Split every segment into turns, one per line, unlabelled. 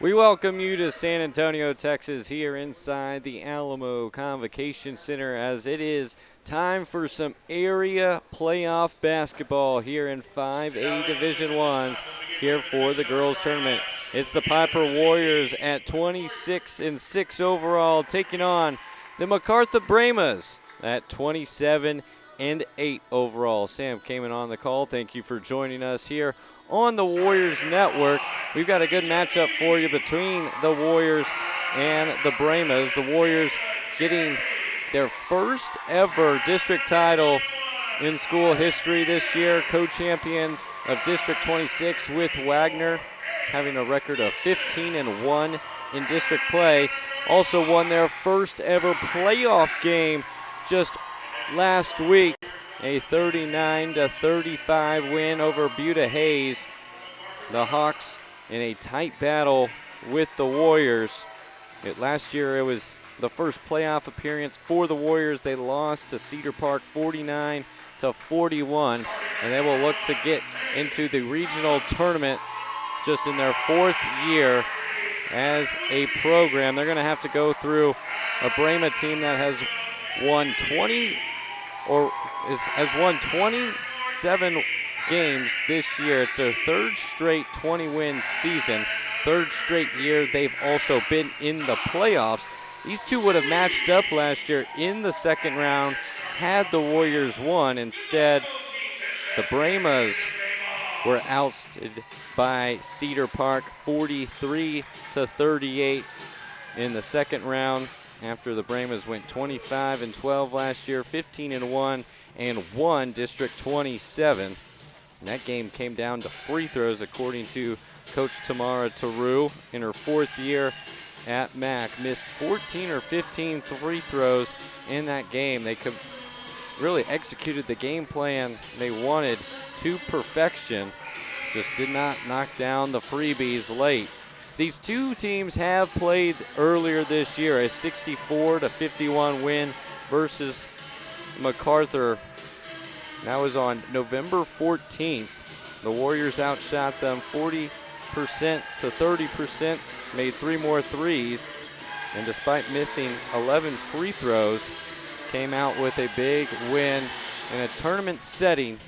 We welcome you to San Antonio, Texas, here inside the Alamo Convocation Center, as it is time for some area playoff basketball here in 5A Division I's here for the girls tournament. It's the Pieper Warriors at 26-6 overall, taking on the MacArthur Brahmas at 27-8 overall. Sam Kamen on the call. Thank you for joining us here on the Warriors Network. We've got a good matchup for you between the Warriors and the Brahmas. The Warriors getting their first ever district title in school history this year. Co-champions of District 26 with Wagner, having a record of 15-1 in district play. Also won their first ever playoff game just last week. A 39-35 win over Buda Hayes. The Hawks in a tight battle with the Warriors. Last year it was the first playoff appearance for the Warriors. They lost to Cedar Park 49-41, and they will look to get into the regional tournament just in their fourth year as a program. They're going to have to go through a Brahma team that has won 27 games this year. It's their third straight 20-win season. Third straight year they've also been in the playoffs. These two would have matched up last year in the second round had the Warriors won. Instead, the Brahmas were ousted by Cedar Park 43-38 in the second round, after the Brahmas went 25-12 last year, 15-1, and won District 27. And that game came down to free throws, according to Coach Tamara Taru in her fourth year at MAC. Missed 14 or 15 free throws in that game. They really executed the game plan they wanted to perfection. Just did not knock down the freebies late. These two teams have played earlier this year, a 64-51 win versus MacArthur. That was on November 14th. The Warriors outshot them 40% to 30%, made 3 more threes, and despite missing 11 free throws, came out with a big win in a tournament setting.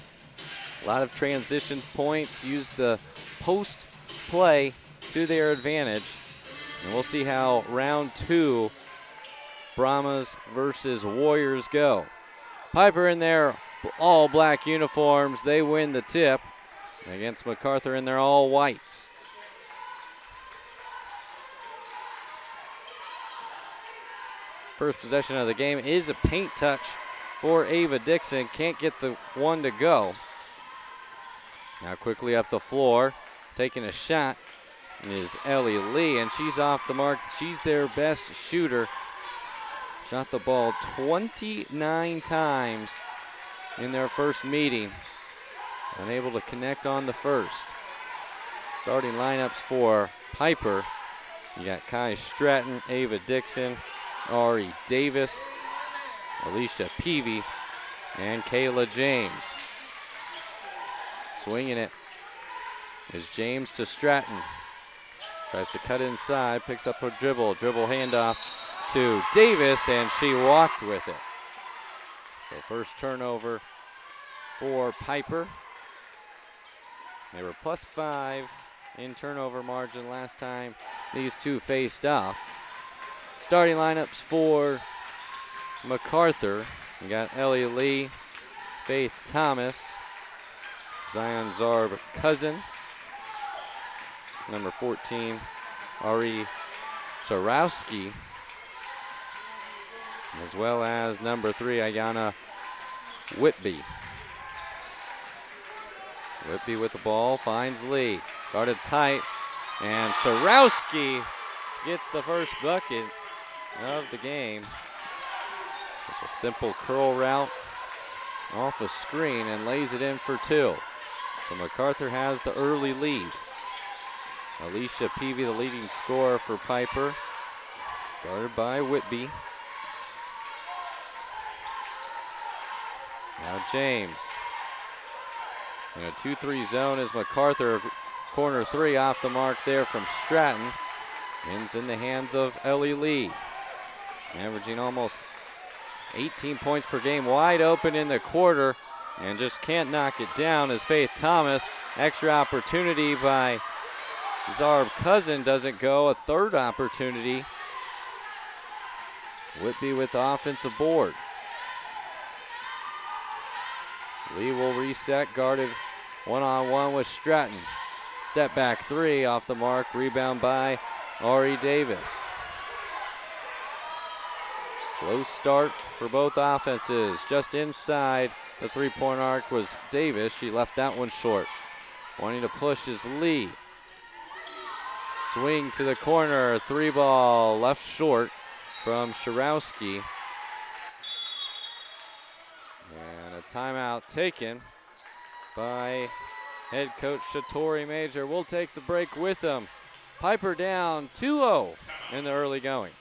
A lot of transition points, used the post play to their advantage. And we'll see how round 2, Brahmas versus Warriors, go. Pieper in their all black uniforms, they win the tip against MacArthur in their all whites. First possession of the game is a paint touch for Ava Dixon. Can't get the one to go. Now quickly up the floor, taking a shot is Ellie Lee, and she's off the mark. She's their best shooter. Shot the ball 29 times in their first meeting. Unable to connect on the first. Starting lineups for Pieper. You got Kai Stratton, Ava Dixon, Ari Davis, Alicia Peavy, and Kayla James. Swinging it is James to Stratton. Tries to cut inside, picks up her dribble handoff to Davis, and she walked with it. So first turnover for Pieper. They were +5 in turnover margin last time these two faced off. Starting lineups for MacArthur. We got Ellie Lee, Faith Thomas, Zion Zarb Cousin, number 14, Ari Sharowski, as well as number 3, Ayana Whitby. Whitby with the ball, finds Lee. Guarded tight, and Sharowski gets the first bucket of the game. Just a simple curl route off a screen and lays it in for 2. So MacArthur has the early lead. Alicia Peavy, the leading scorer for Pieper, guarded by Whitby. Now James. In a 2-3 zone is MacArthur. Corner 3 off the mark there from Stratton. Ends in the hands of Ellie Lee. Averaging almost 18 points per game, wide open in the quarter, and just can't knock it down as Faith Thomas. Extra opportunity by Zarb Cousin doesn't go. A third opportunity. Whitby with the offensive board. Lee will reset, guarded one-on-one with Stratton. Step back three off the mark, rebound by Ari Davis. Slow start for both offenses. Just inside the three-point arc was Davis. She left that one short. Wanting to push is Lee. Swing to the corner, three ball left short from Sharowski. And a timeout taken by head coach Shatori Major. We'll take the break with them. Pieper down 2-0 in the early going.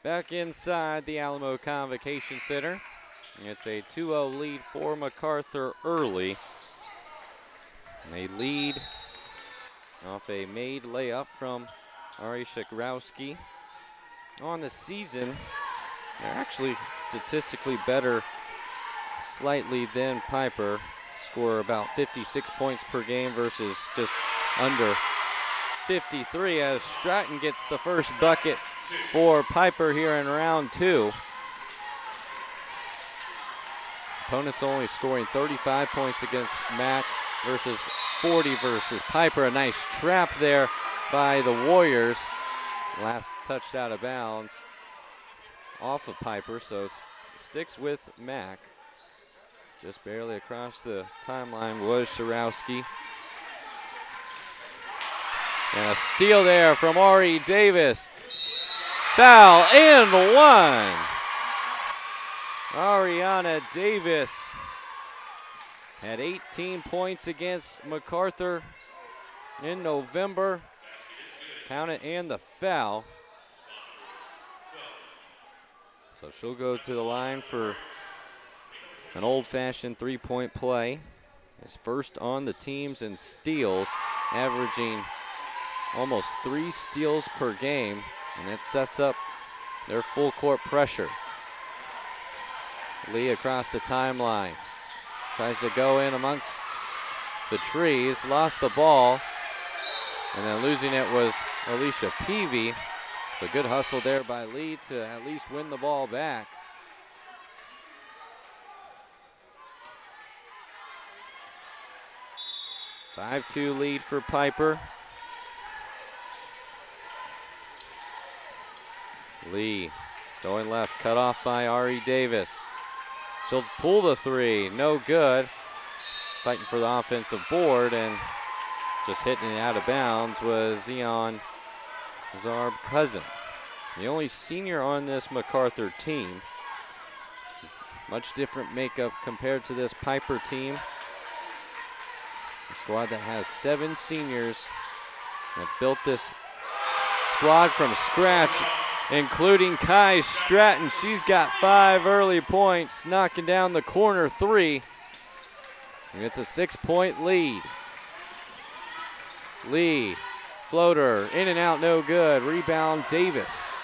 Back inside the Alamo Convocation Center. It's a 2-0 lead for MacArthur early. And they lead off a made layup from Ari Shakrowski. On the season, they're actually statistically better slightly than Pieper. Score about 56 points per game versus just under 53 as Stratton gets the first bucket for Pieper here in round two. Opponents only scoring 35 points against Mac versus 40 versus Pieper. A nice trap there by the Warriors. Last touched out of bounds off of Pieper, so sticks with Mac. Just barely across the timeline was Sharowski. And a steal there from Ari Davis. Foul and one. Ariana Davis had 18 points against MacArthur in November. Count it and the foul. So she'll go to the line for an old-fashioned three-point play. Is first on the teams in steals, averaging almost 3 steals per game, and that sets up their full court pressure. Lee across the timeline. Tries to go in amongst the trees, lost the ball, and then losing it was Alicia Peavy. So good hustle there by Lee to at least win the ball back. A 5-2 lead for Pieper. Lee going left, cut off by Ari Davis. She'll pull the three, no good. Fighting for the offensive board and just hitting it out of bounds was Zion Zarb Cousin. The only senior on this MacArthur team. Much different makeup compared to this Pieper team. A squad that has 7 seniors that built this squad from scratch, including Kai Stratton. She's got 5 early points, knocking down the corner three. And it's a 6-point lead. Lee, floater, in and out, no good. Rebound, Davis.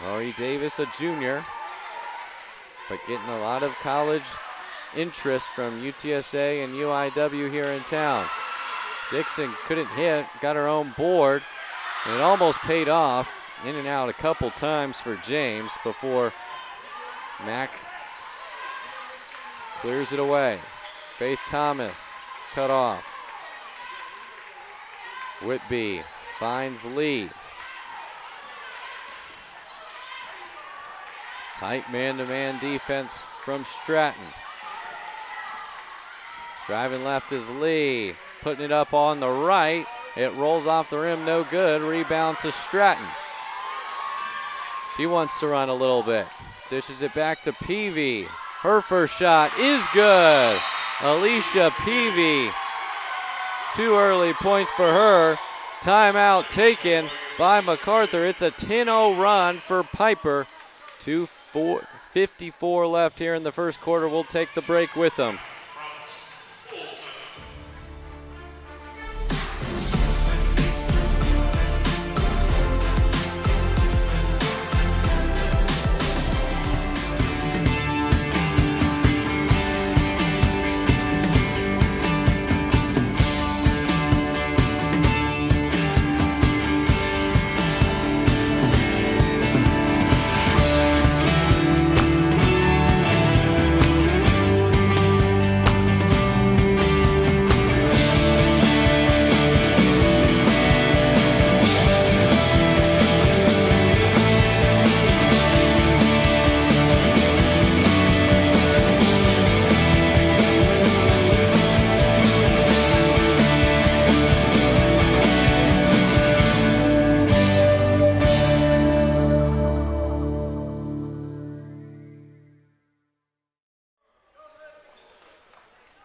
Ari Davis, a junior, but getting a lot of college interest from UTSA and UIW here in town. Dixon couldn't hit, got her own board, and it almost paid off. In and out a couple times for James before Mac clears it away. Faith Thomas cut off. Whitby finds Lee. Tight man-to-man defense from Stratton. Driving left is Lee. Putting it up on the right. It rolls off the rim, no good. Rebound to Stratton. She wants to run a little bit. Dishes it back to Peavy. Her first shot is good. Alicia Peavy. 2 early points for her. Timeout taken by MacArthur. It's a 10-0 run for Pieper. 2:54 left here in the first quarter. We'll take the break with them.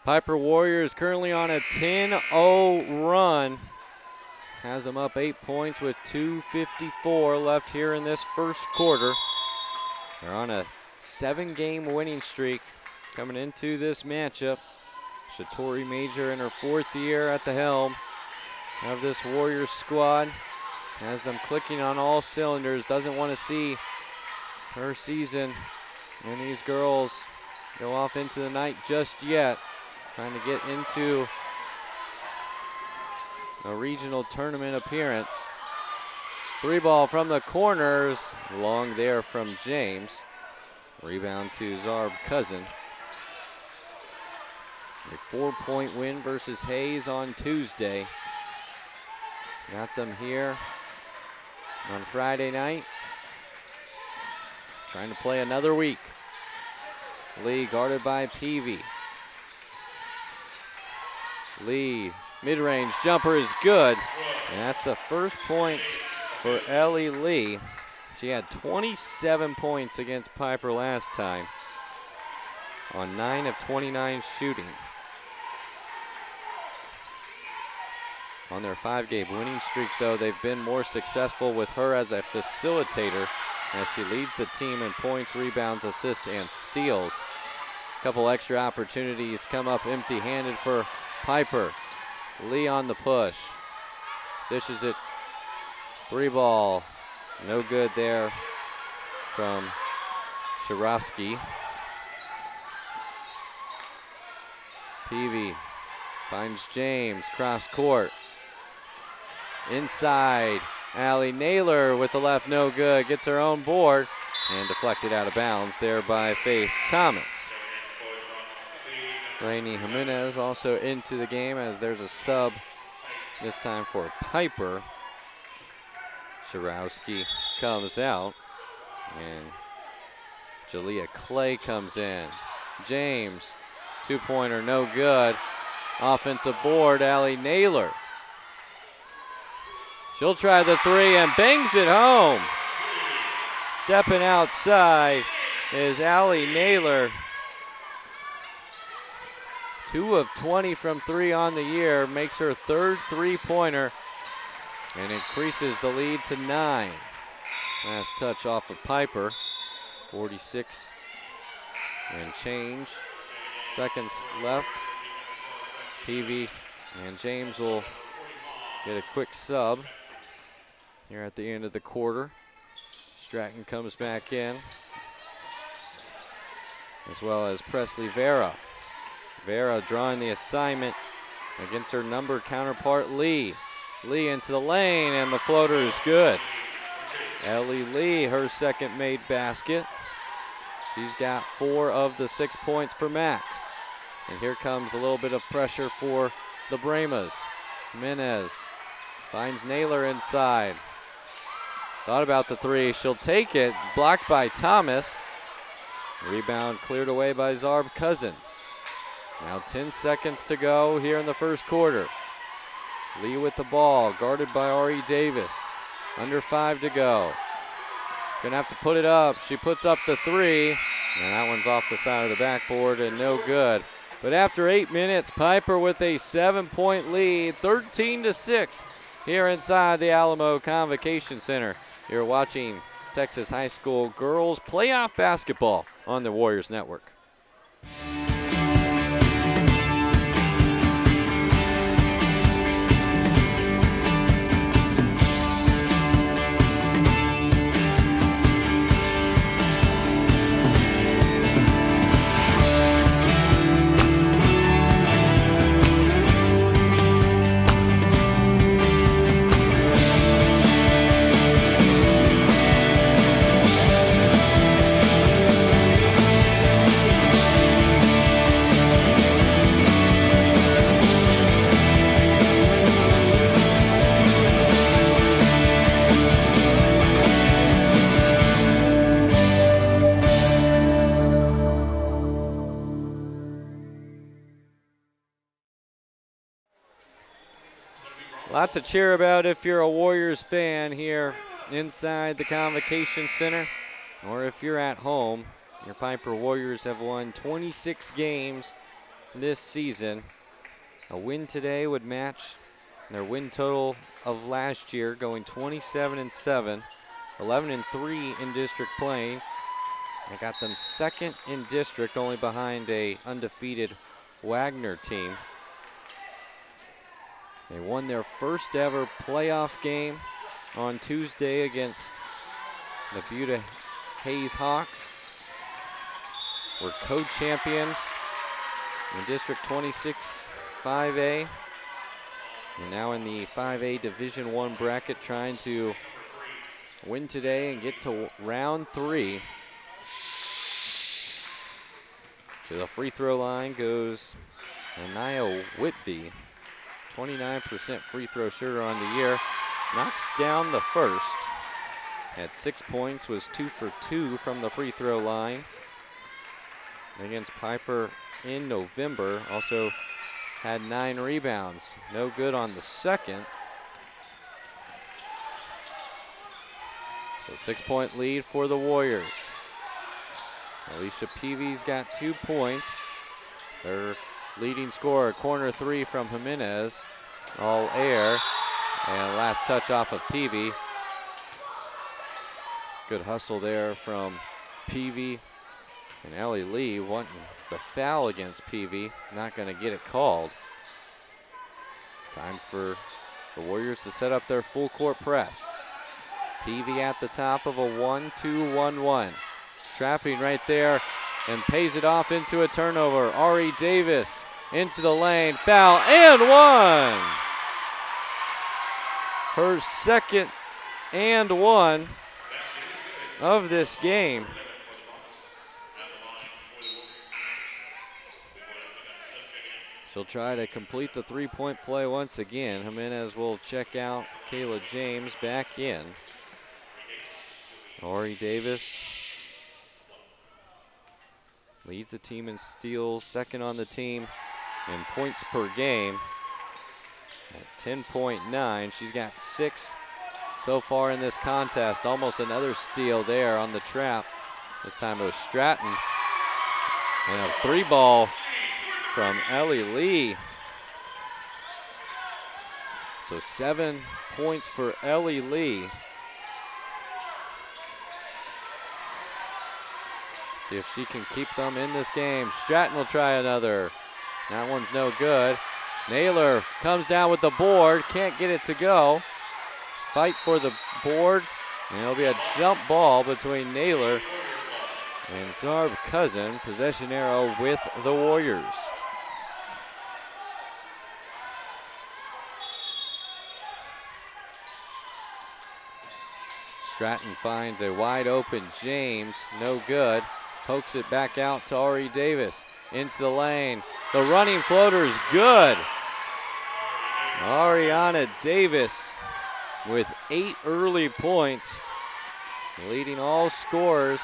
Pieper Warriors currently on a 10-0 run. Has them up 8 points with 2:54 left here in this first quarter. They're on a 7-game winning streak coming into this matchup. Shatori Major in her 4th year at the helm of this Warriors squad. Has them clicking on all cylinders. Doesn't want to see her season and these girls go off into the night just yet. Trying to get into a regional tournament appearance. 3 ball from the corners. Long there from James. Rebound to Zarb Cousin. A 4-point win versus Hayes on Tuesday. Got them here on Friday night. Trying to play another week. Lee guarded by Peavy. Lee, mid-range jumper is good. And that's the first points for Ellie Lee. She had 27 points against Pieper last time on 9 of 29 shooting. On their 5-game winning streak, though, they've been more successful with her as a facilitator as she leads the team in points, rebounds, assists, and steals. A couple extra opportunities come up empty-handed for Pieper. Lee on the push. Dishes it. 3 ball. No good there from Shirosky. Peavy finds James. Cross court. Inside. Allie Naylor with the left, no good. Gets her own board and deflected out of bounds there by Faith Thomas. Rainey Jimenez also into the game as there's a sub this time for Pieper. Shirowski comes out and Jalea Clay comes in. James, 2-pointer, no good. Offensive board, Allie Naylor. She'll try the 3 and bangs it home. Stepping outside is Allie Naylor. 2 of 20 from 3 on the year, makes her 3rd 3-pointer and increases the lead to 9. Last touch off of Pieper. 46 and change seconds left. Peavy and James will get a quick sub here at the end of the quarter. Stratton comes back in, as well as Presley Vera. Vera drawing the assignment against her number counterpart, Lee. Lee into the lane, and the floater is good. Ellie Lee, her second made basket. She's got 4 of the 6 points for Mac. And here comes a little bit of pressure for the Brahmas. Jimenez finds Naylor inside. Thought about the 3, she'll take it, blocked by Thomas. Rebound cleared away by Zarb Cousin. Now 10 seconds to go here in the first quarter. Lee with the ball, guarded by Ari Davis. Under 5 to go. Gonna have to put it up. She puts up the 3, and that one's off the side of the backboard and no good. But after 8 minutes, Pieper with a 7-point lead, 13-6 here inside the Alamo Convocation Center. You're watching Texas High School girls playoff basketball on the Warriors Network. A lot to cheer about if you're a Warriors fan here inside the Convocation Center, or if you're at home. Your Pieper Warriors have won 26 games this season. A win today would match their win total of last year, going 27-7, 11-3 in district play. I got them second in district, only behind a undefeated Wagner team. They won their first ever playoff game on Tuesday against the Buda Hayes Hawks. We're co-champions in District 26 5A. And now in the 5A Division I bracket, trying to win today and get to round 3. To the free throw line goes Anaya Whitby. 29% free throw shooter on the year. Knocks down the first. Had 6 points, was 2 for 2 from the free throw line. Against Pieper in November. Also had 9 rebounds. No good on the second. So 6-point lead for the Warriors. Alicia Peavy's got 2 points. Their leading scorer, corner 3 from Jimenez, all air, and last touch off of Peavy. Good hustle there from Peavy, and Ellie Lee wanting the foul against Peavy, not going to get it called. Time for the Warriors to set up their full court press. Peavy at the top of a 1-2-1-1. Trapping right there, and pays it off into a turnover. Ari Davis into the lane, foul, and 1. Her second and 1 of this game. She'll try to complete the 3-point play once again. Jimenez will check out. Kayla James back in. Ari Davis leads the team in steals, second on the team in points per game at 10.9. She's got 6 so far in this contest. Almost another steal there on the trap. This time it was Stratton. And a 3-ball from Ellie Lee. So 7 points for Ellie Lee. See if she can keep them in this game. Stratton will try another. That one's no good. Naylor comes down with the board. Can't get it to go. Fight for the board. And it'll be a jump ball between Naylor and Zarb Cousin. Possession arrow with the Warriors. Stratton finds a wide open James. No good. Pokes it back out to Ari Davis. Into the lane. The running floater is good. Ariana Davis with 8 early points, leading all scorers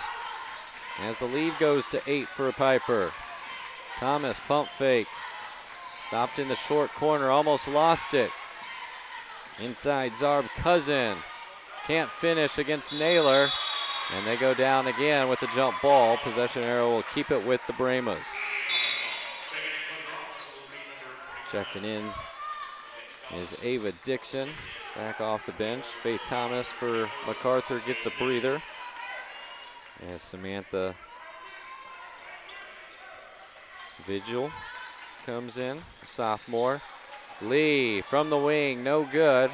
as the lead goes to 8 for Pieper. Thomas pump fake. Stopped in the short corner, almost lost it. Inside Zarb Cousin. Can't finish against Naylor. And they go down again with the jump ball. Possession arrow will keep it with the Brahmas. Checking in is Ava Dixon, back off the bench. Faith Thomas for MacArthur gets a breather. As Samantha Vigil comes in, sophomore. Lee from the wing, no good.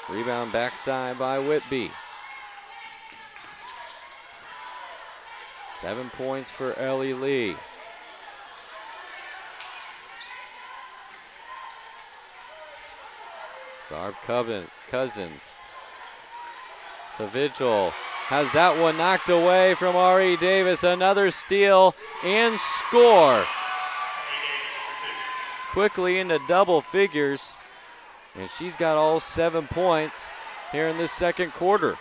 Rebound backside by Whitby. 7 points for Ellie Lee. Zarb Cousins to Vigil. Has that one knocked away from R.E. Davis. Another steal and score. Quickly into double figures. And she's got all 7 points here in this second quarter.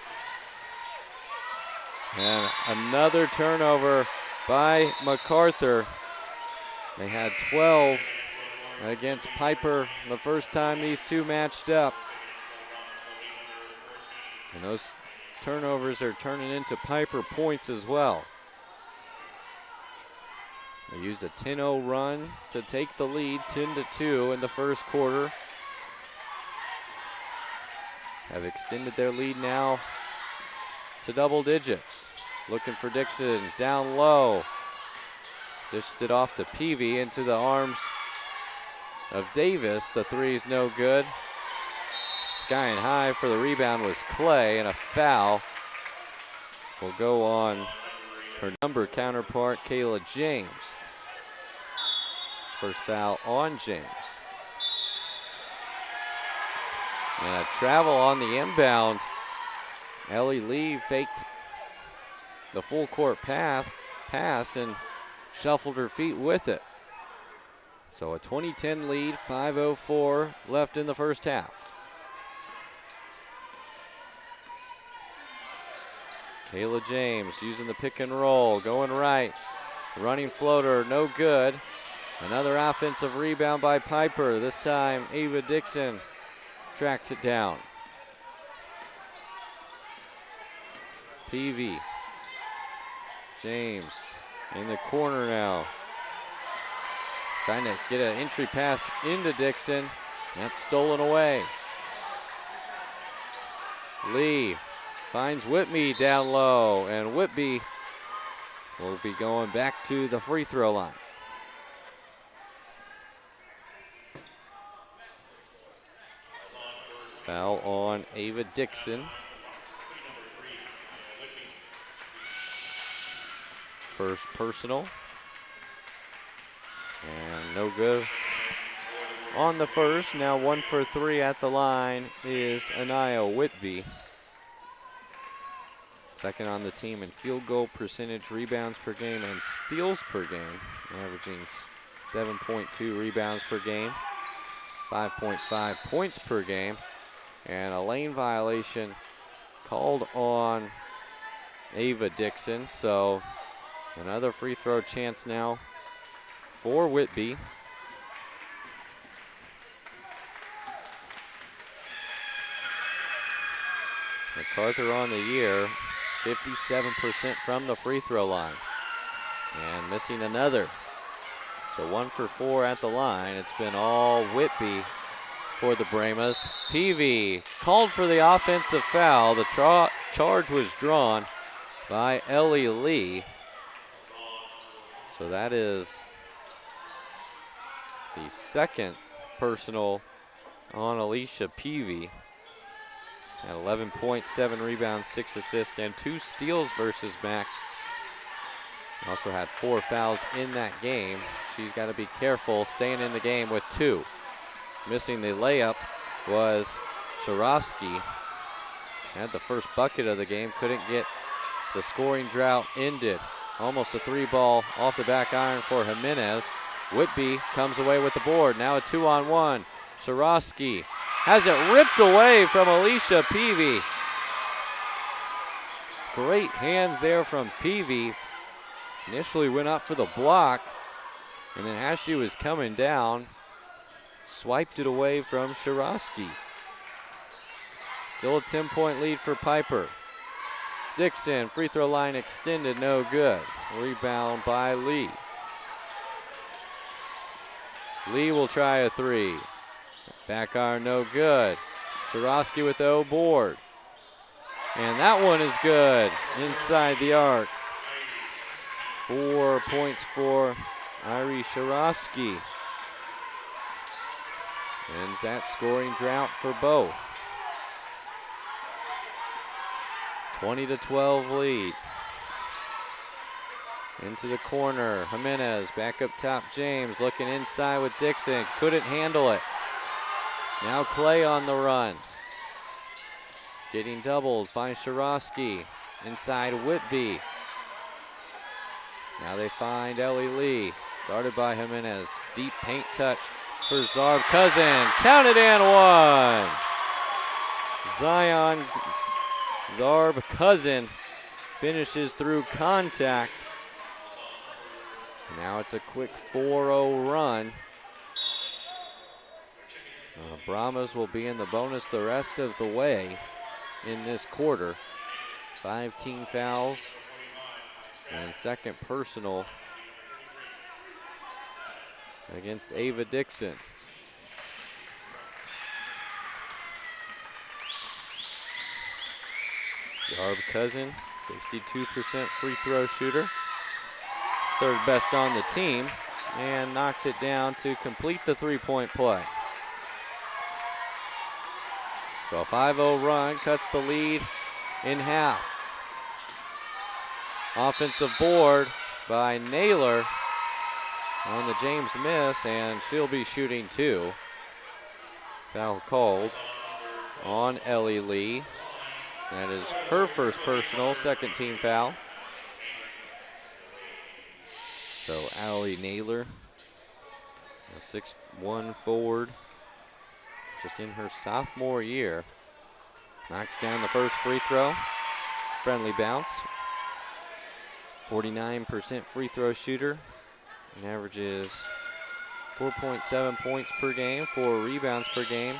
And another turnover by MacArthur. They had 12 against Pieper the first time these two matched up. And those turnovers are turning into Pieper points as well. They used a 10-0 run to take the lead, 10-2 in the first quarter. Have extended their lead now to double digits. Looking for Dixon down low. Dished it off to Peavy into the arms of Davis. The three's no good. Sky and high for the rebound was Clay, and a foul will go on her number counterpart, Kayla James. First foul on James. And a travel on the inbound. Ellie Lee faked the full court pass and shuffled her feet with it. So a 20-10 lead, 5:04 left in the first half. Kayla James using the pick and roll, going right. Running floater, no good. Another offensive rebound by Pieper. This time, Ava Dixon tracks it down. Peavy. James in the corner now. Trying to get an entry pass into Dixon. That's stolen away. Lee finds Whitby down low, and Whitby will be going back to the free throw line. Foul on Ava Dixon. First personal. And no good on the first. Now 1 for 3 at the line is Anaya Whitby. Second on the team in field goal percentage, rebounds per game, and steals per game, averaging 7.2 rebounds per game, 5.5 points per game, and a lane violation called on Ava Dixon. So another free throw chance now for Whitby. MacArthur on the year, 57% from the free throw line. And missing another. So 1 for 4 at the line. It's been all Whitby for the Brahmas. Peavy called for the offensive foul. The charge was drawn by Ellie Lee. So that is the second personal on Alicia Peavy. At 11 points, 7 rebounds, 6 assists, and 2 steals versus Mac. Also had 4 fouls in that game. She's got to be careful staying in the game with 2. Missing the layup was Sharosky. Had the first bucket of the game, couldn't get the scoring drought ended. Almost a 3-ball off the back iron for Jimenez. Whitby comes away with the board. Now a 2-on-1. Sharosky has it ripped away from Alicia Peavy. Great hands there from Peavy. Initially went up for the block, and then as she was coming down, swiped it away from Sharosky. Still a 10-point lead for Pieper. Dixon, free throw line extended, no good. Rebound by Lee. Lee will try a three. Back iron, no good. Shirosky with the board. And that one is good inside the arc. 4 points for Irie Shirosky. Ends that scoring drought for both. 20-12 lead. Into the corner, Jimenez back up top, James looking inside with Dixon, couldn't handle it. Now Clay on the run. Getting doubled, finds Shirosky. Inside Whitby. Now they find Ellie Lee, guarded by Jimenez. Deep paint touch for Zarb Cousin, counted and one. Zion Zarb Cousin finishes through contact. Now it's a quick 4-0 run. Brahmas will be in the bonus the rest of the way in this quarter. 5 team fouls and second personal against Ava Dixon. Zarb Cousin, 62% free throw shooter. Third best on the team, and knocks it down to complete the three-point play. So a 5-0 run cuts the lead in half. Offensive board by Naylor on the James miss, and she'll be shooting two. Foul called on Ellie Lee. That is her first personal, second team foul. So Allie Naylor, a 6'1" forward, just in her sophomore year. Knocks down the first free throw. Friendly bounce. 49% free throw shooter. Averages 4.7 points per game, 4 rebounds per game.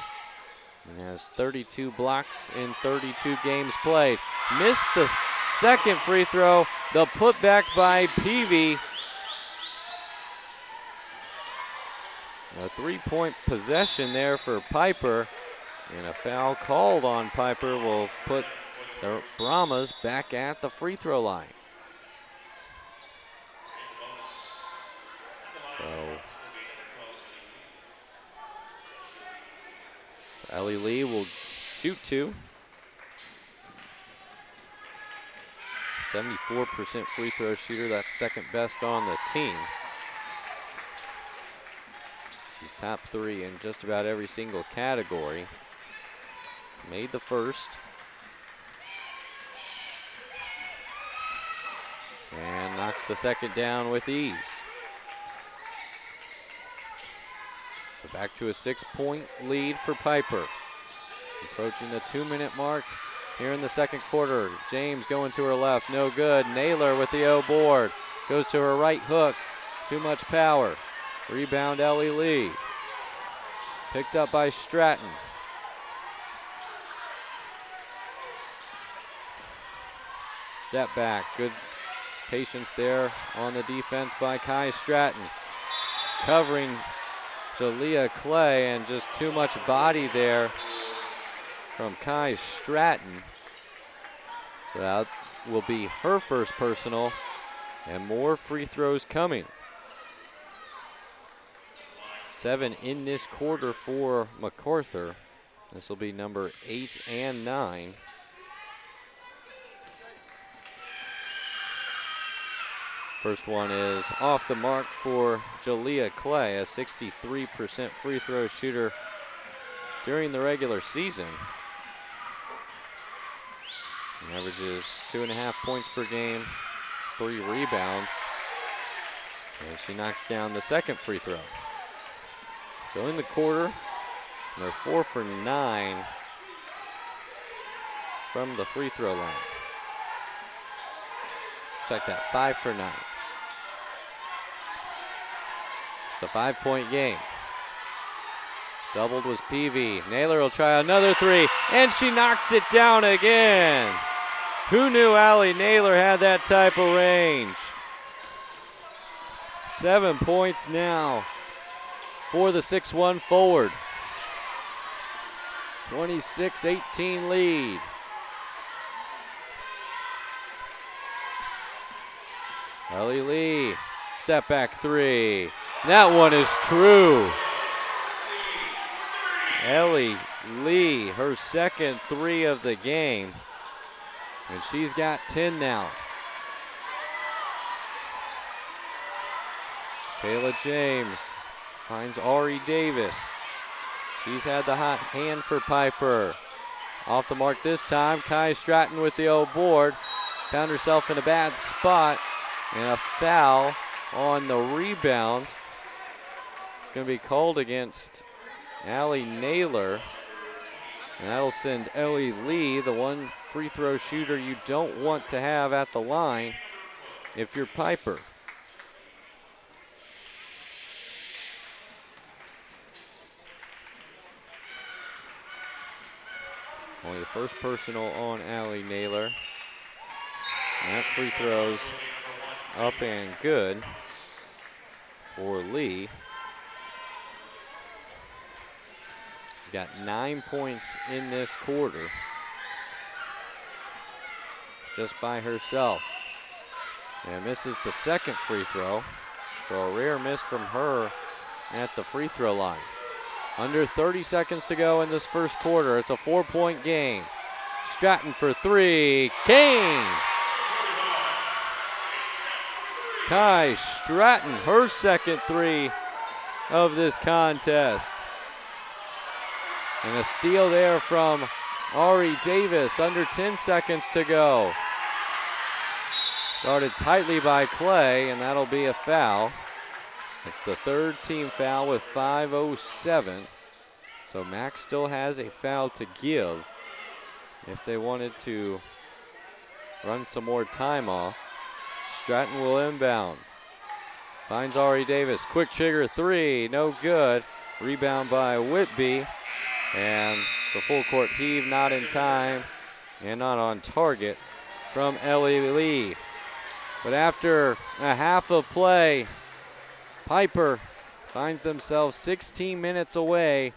And has 32 blocks in 32 games played. Missed the second free throw. The putback by Peavy. A 3-point possession there for Pieper, and a foul called on Pieper will put the Brahmas back at the free throw line. So Ellie Lee will shoot two. 74% free throw shooter, that's second best on the team. She's top 3 in just about every single category. Made the first. And knocks the second down with ease. So back to a 6-point lead for Pieper. Approaching the 2-minute mark here in the second quarter. James going to her left, no good. Naylor with the O board. Goes to her right hook, too much power. Rebound Ellie Lee. Picked up by Stratton. Step back, good patience there on the defense by Kai Stratton. Covering Jalea Clay, and just too much body there from Kai Stratton. So that will be her first personal, and more free throws coming. 7 in this quarter for MacArthur. This will be number 8 and 9. First one is off the mark for Jalea Clay, a 63% free throw shooter during the regular season. He averages 2.5 points per game, 3 rebounds, and she knocks down the second free throw. So in the quarter, they're 4 for 9 from the free throw line. Check that, 5 for 9. It's a 5-point game. Doubled was Peavy. Naylor will try another three, and she knocks it down again. Who knew Allie Naylor had that type of range? 7 points now for the 6-1 forward. 26-18 lead. Ellie Lee, step back three. That one is true. Ellie Lee, her second three of the game. And she's got 10 now. Kayla James finds Ari Davis. She's had the hot hand for Pieper. Off the mark this time, Kai Stratton with the old board. Found herself in a bad spot, and a foul on the rebound. It's going to be called against Allie Naylor. And that'll send Ellie Lee, the one free throw shooter you don't want to have at the line if you're Pieper. Only the first personal on Allie Naylor. And that free throw's up and good for Lee. She's got 9 points in this quarter, just by herself. And misses the second free throw. So a rare miss from her at the free throw line. Under 30 seconds to go in this first quarter. It's a 4-point game. Stratton for three. Kane! Kai Stratton, her second three of this contest. And a steal there from Ari Davis. Under 10 seconds to go. Guarded tightly by Clay, and that'll be a foul. It's the third team foul with 5:07. So Mac still has a foul to give if they wanted to run some more time off. Stratton will inbound. Finds Ari Davis. Quick trigger three. No good. Rebound by Whitby. And the full court heave not in time and not on target from Ellie Lee. But after a half of play, Pieper finds themselves 16 minutes away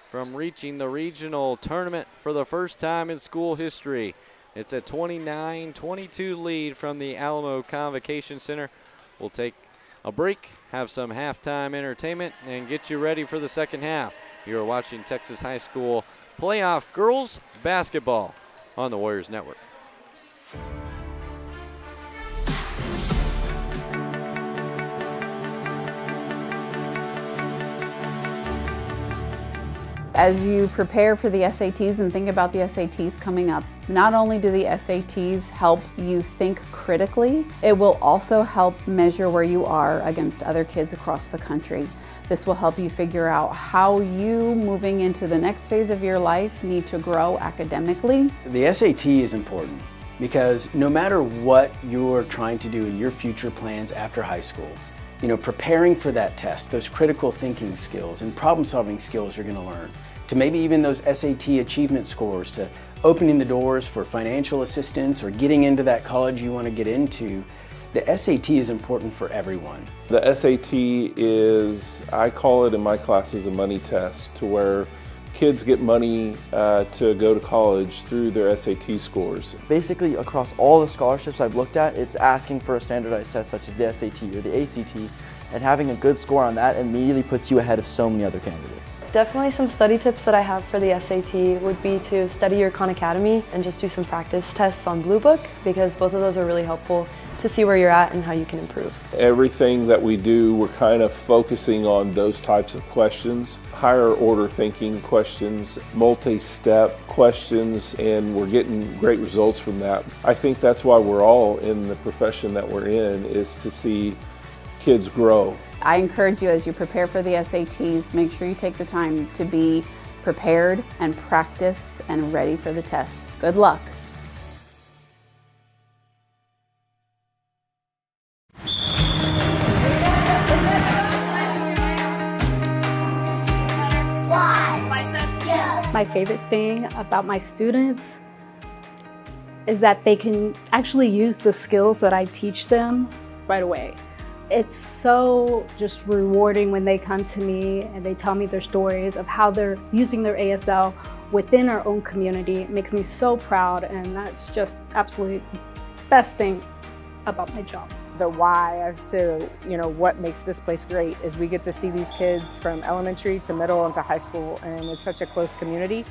from reaching the regional tournament for the first time in school history. It's a 29-22 lead from the Alamo Convocation Center. We'll take a break, have some halftime entertainment, and get you ready for the second half. You are watching Texas High School Playoff Girls Basketball on the Warriors Network.
As you prepare for the SATs and think about the SATs coming up, not only do the SATs help you think critically, it will also help measure where you are against other kids across the country. This will help you figure out how you, moving into the next phase of your life, need to grow academically.
The SAT is important because no matter what you're trying to do in your future plans after high school, preparing for that test, those critical thinking skills and problem-solving skills you're going to learn, to maybe even those SAT achievement scores, to opening the doors for financial assistance or getting into that college you want to get into, the SAT is important for everyone.
The SAT is, I call it in my classes, a money test, to where kids get money to go to college through their SAT scores.
Basically, across all the scholarships I've looked at, it's asking for a standardized test such as the SAT or the ACT, and having a good score on that immediately puts you ahead of so many other candidates.
Definitely some study tips that I have for the SAT would be to study your Khan Academy and just do some practice tests on Blue Book, because both of those are really helpful to see where you're at and how you can improve.
Everything that we do, we're kind of focusing on those types of questions, higher order thinking questions, multi-step questions, and we're getting great results from that. I think that's why we're all in the profession that we're in, is to see kids grow.
I encourage you, as you prepare for the SATs, make sure you take the time to be prepared and practice and ready for the test. Good luck.
Why? My favorite thing about my students is that they can actually use the skills that I teach them right away. It's so just rewarding when they come to me and they tell me their stories of how they're using their ASL within our own community. It makes me so proud, and that's just absolutely the best thing about my job.
The why as to what makes this place great is we get to see these kids from elementary to middle and to high school, and it's such a close community.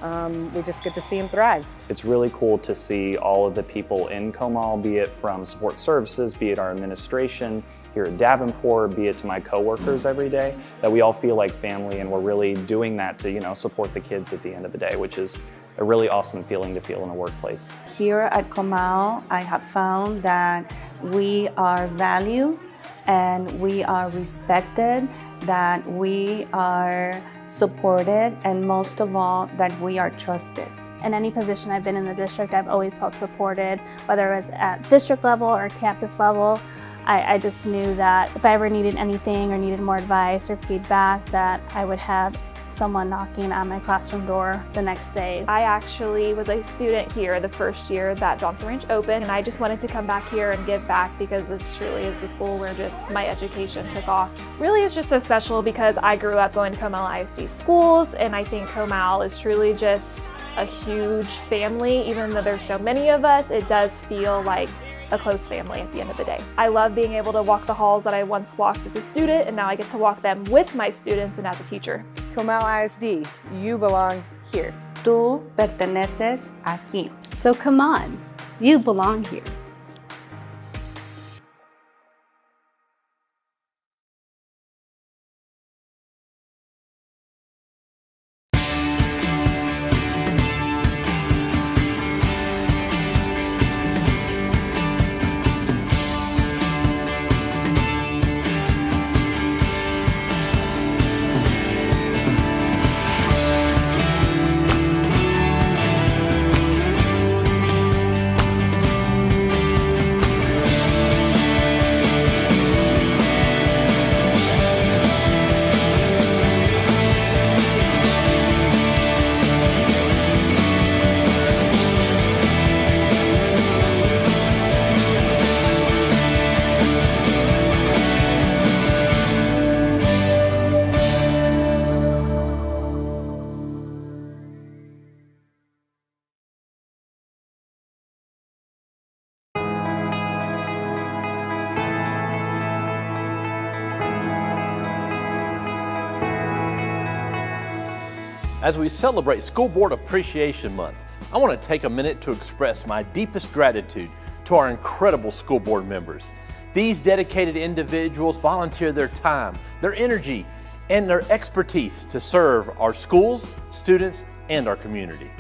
We just get to see them thrive.
It's really cool to see all of the people in Comal, be it from support services, be it our administration here at Davenport, be it to my coworkers every day, that we all feel like family, and we're really doing that to support the kids at the end of the day, which is a really awesome feeling to feel in a workplace.
Here at Comal, I have found that we are valued and we are respected, that we are supported, and most of all, that we are trusted.
In any position I've been in the district, I've always felt supported, whether it was at district level or campus level. I just knew that if I ever needed anything or needed more advice or feedback, that I would have someone knocking on my classroom door the next day.
I actually was a student here the first year that Johnson Ranch opened, and I just wanted to come back here and give back because this truly is the school where just my education took off. Really is just so special because I grew up going to Comal ISD schools, and I think Comal is truly just a huge family. Even though there's so many of us, it does feel like a close family at the end of the day. I love being able to walk the halls that I once walked as a student, and now I get to walk them with my students and as a teacher.
Comal ISD, you belong here.
Tú perteneces aquí.
So come on, you belong here.
As we celebrate School Board Appreciation Month, I want to take a minute to express my deepest gratitude to our incredible school board members. These dedicated individuals volunteer their time, their energy, and their expertise to serve our schools, students, and our community.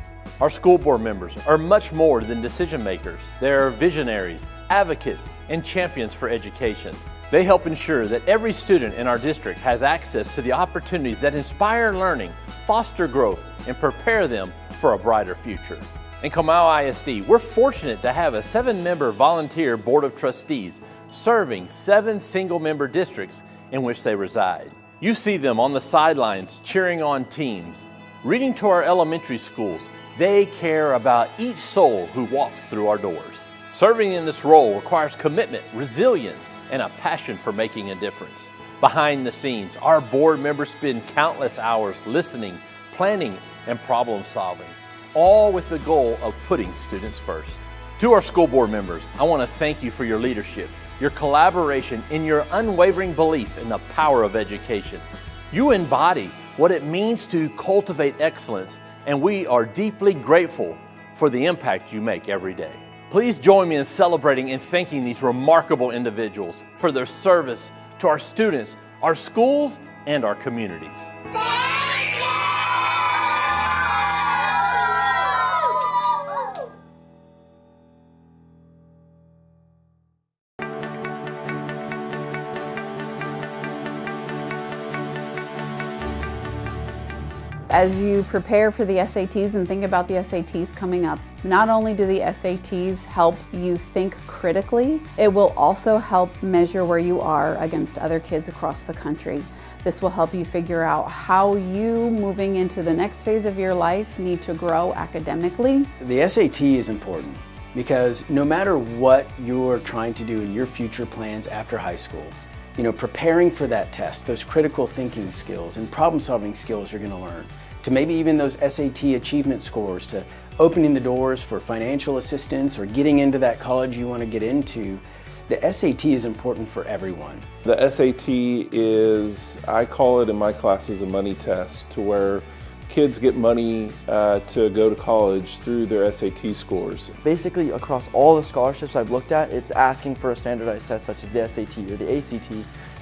Our school board members are much more than decision makers. They're visionaries, advocates, and champions for education. They help ensure that every student in our district has access to the opportunities that inspire learning, foster growth, and prepare them for a brighter future. In Comal ISD, we're fortunate to have a 7-member volunteer board of trustees serving 7 single-member districts in which they reside. You see them on the sidelines cheering on teams. Reading to our elementary schools, they care about each soul who walks through our doors. Serving in this role requires commitment, resilience, and a passion for making a difference. Behind the scenes, our board members spend countless hours listening, planning, and problem solving, all with the goal of putting students first. To our school board members, I want to thank you for your leadership, your collaboration, and your unwavering belief in the power of education. You embody what it means to cultivate excellence, and we are deeply grateful for the impact you make every day. Please join me in celebrating and thanking these remarkable individuals for their service to our students, our schools, and our communities.
As you prepare for the SATs and think about the SATs coming up, not only do the SATs help you think critically, it will also help measure where you are against other kids across the country. This will help you figure out how you, moving into the next phase of your life, need to grow academically.
The SAT is important because no matter what you're trying to do in your future plans after high school, preparing for that test, those critical thinking skills and problem-solving skills you're going to learn, to maybe even those SAT achievement scores, to opening the doors for financial assistance or getting into that college you want to get into, the SAT is important for everyone.
The SAT is, I call it in my classes, a money test, to where kids get money to go to college through their SAT scores.
Basically, across all the scholarships I've looked at, it's asking for a standardized test such as the SAT or the ACT,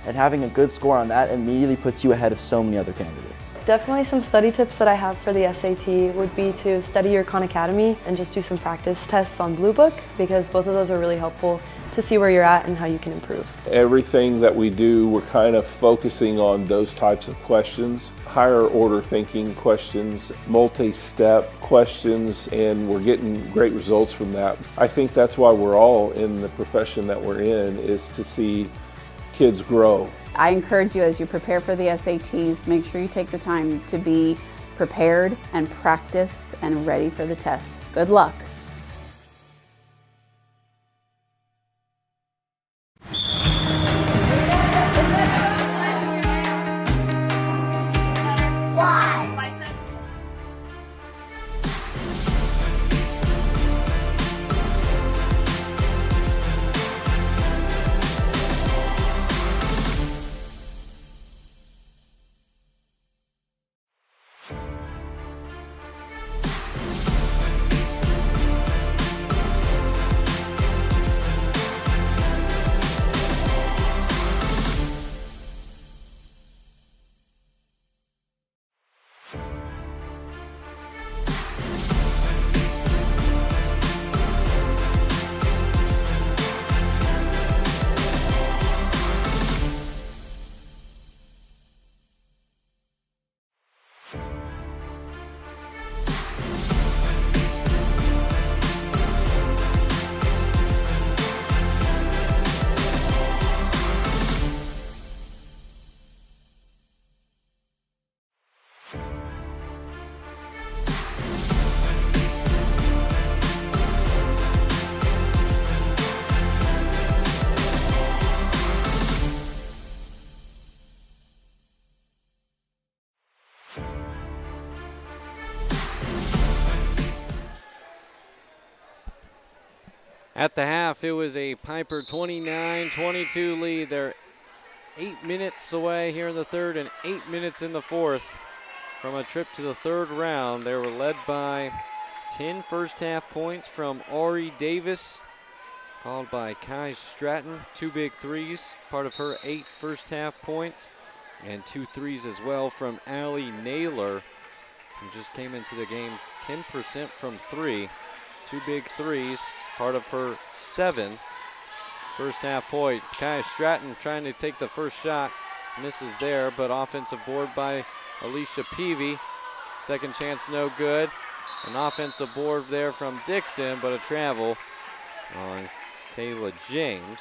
and having a good score on that immediately puts you ahead of so many other candidates.
Definitely some study tips that I have for the SAT would be to study your Khan Academy and just do some practice tests on Blue Book, because both of those are really helpful to see where you're at and how you can improve.
Everything that we do, we're kind of focusing on those types of questions, higher order thinking questions, multi-step questions, and we're getting great results from that. I think that's why we're all in the profession that we're in, is to see kids grow.
I encourage you, as you prepare for the SATs, make sure you take the time to be prepared and practice and ready for the test. Good luck.
At the half, it was a Pieper 29-22 lead. They're 8 minutes away here in the third and 8 minutes in the fourth from a trip to the third round. They were led by 10 first half points from Ari Davis, followed by Kai Stratton, 2 big threes, part of her 8 first half points, and 2 threes as well from Allie Naylor, who just came into the game 10% from 3. 2 big threes, part of her 7 first half points. Kai Stratton trying to take the first shot, misses there, but offensive board by Alicia Peavy. Second chance no good. An offensive board there from Dixon, but a travel on Kayla James.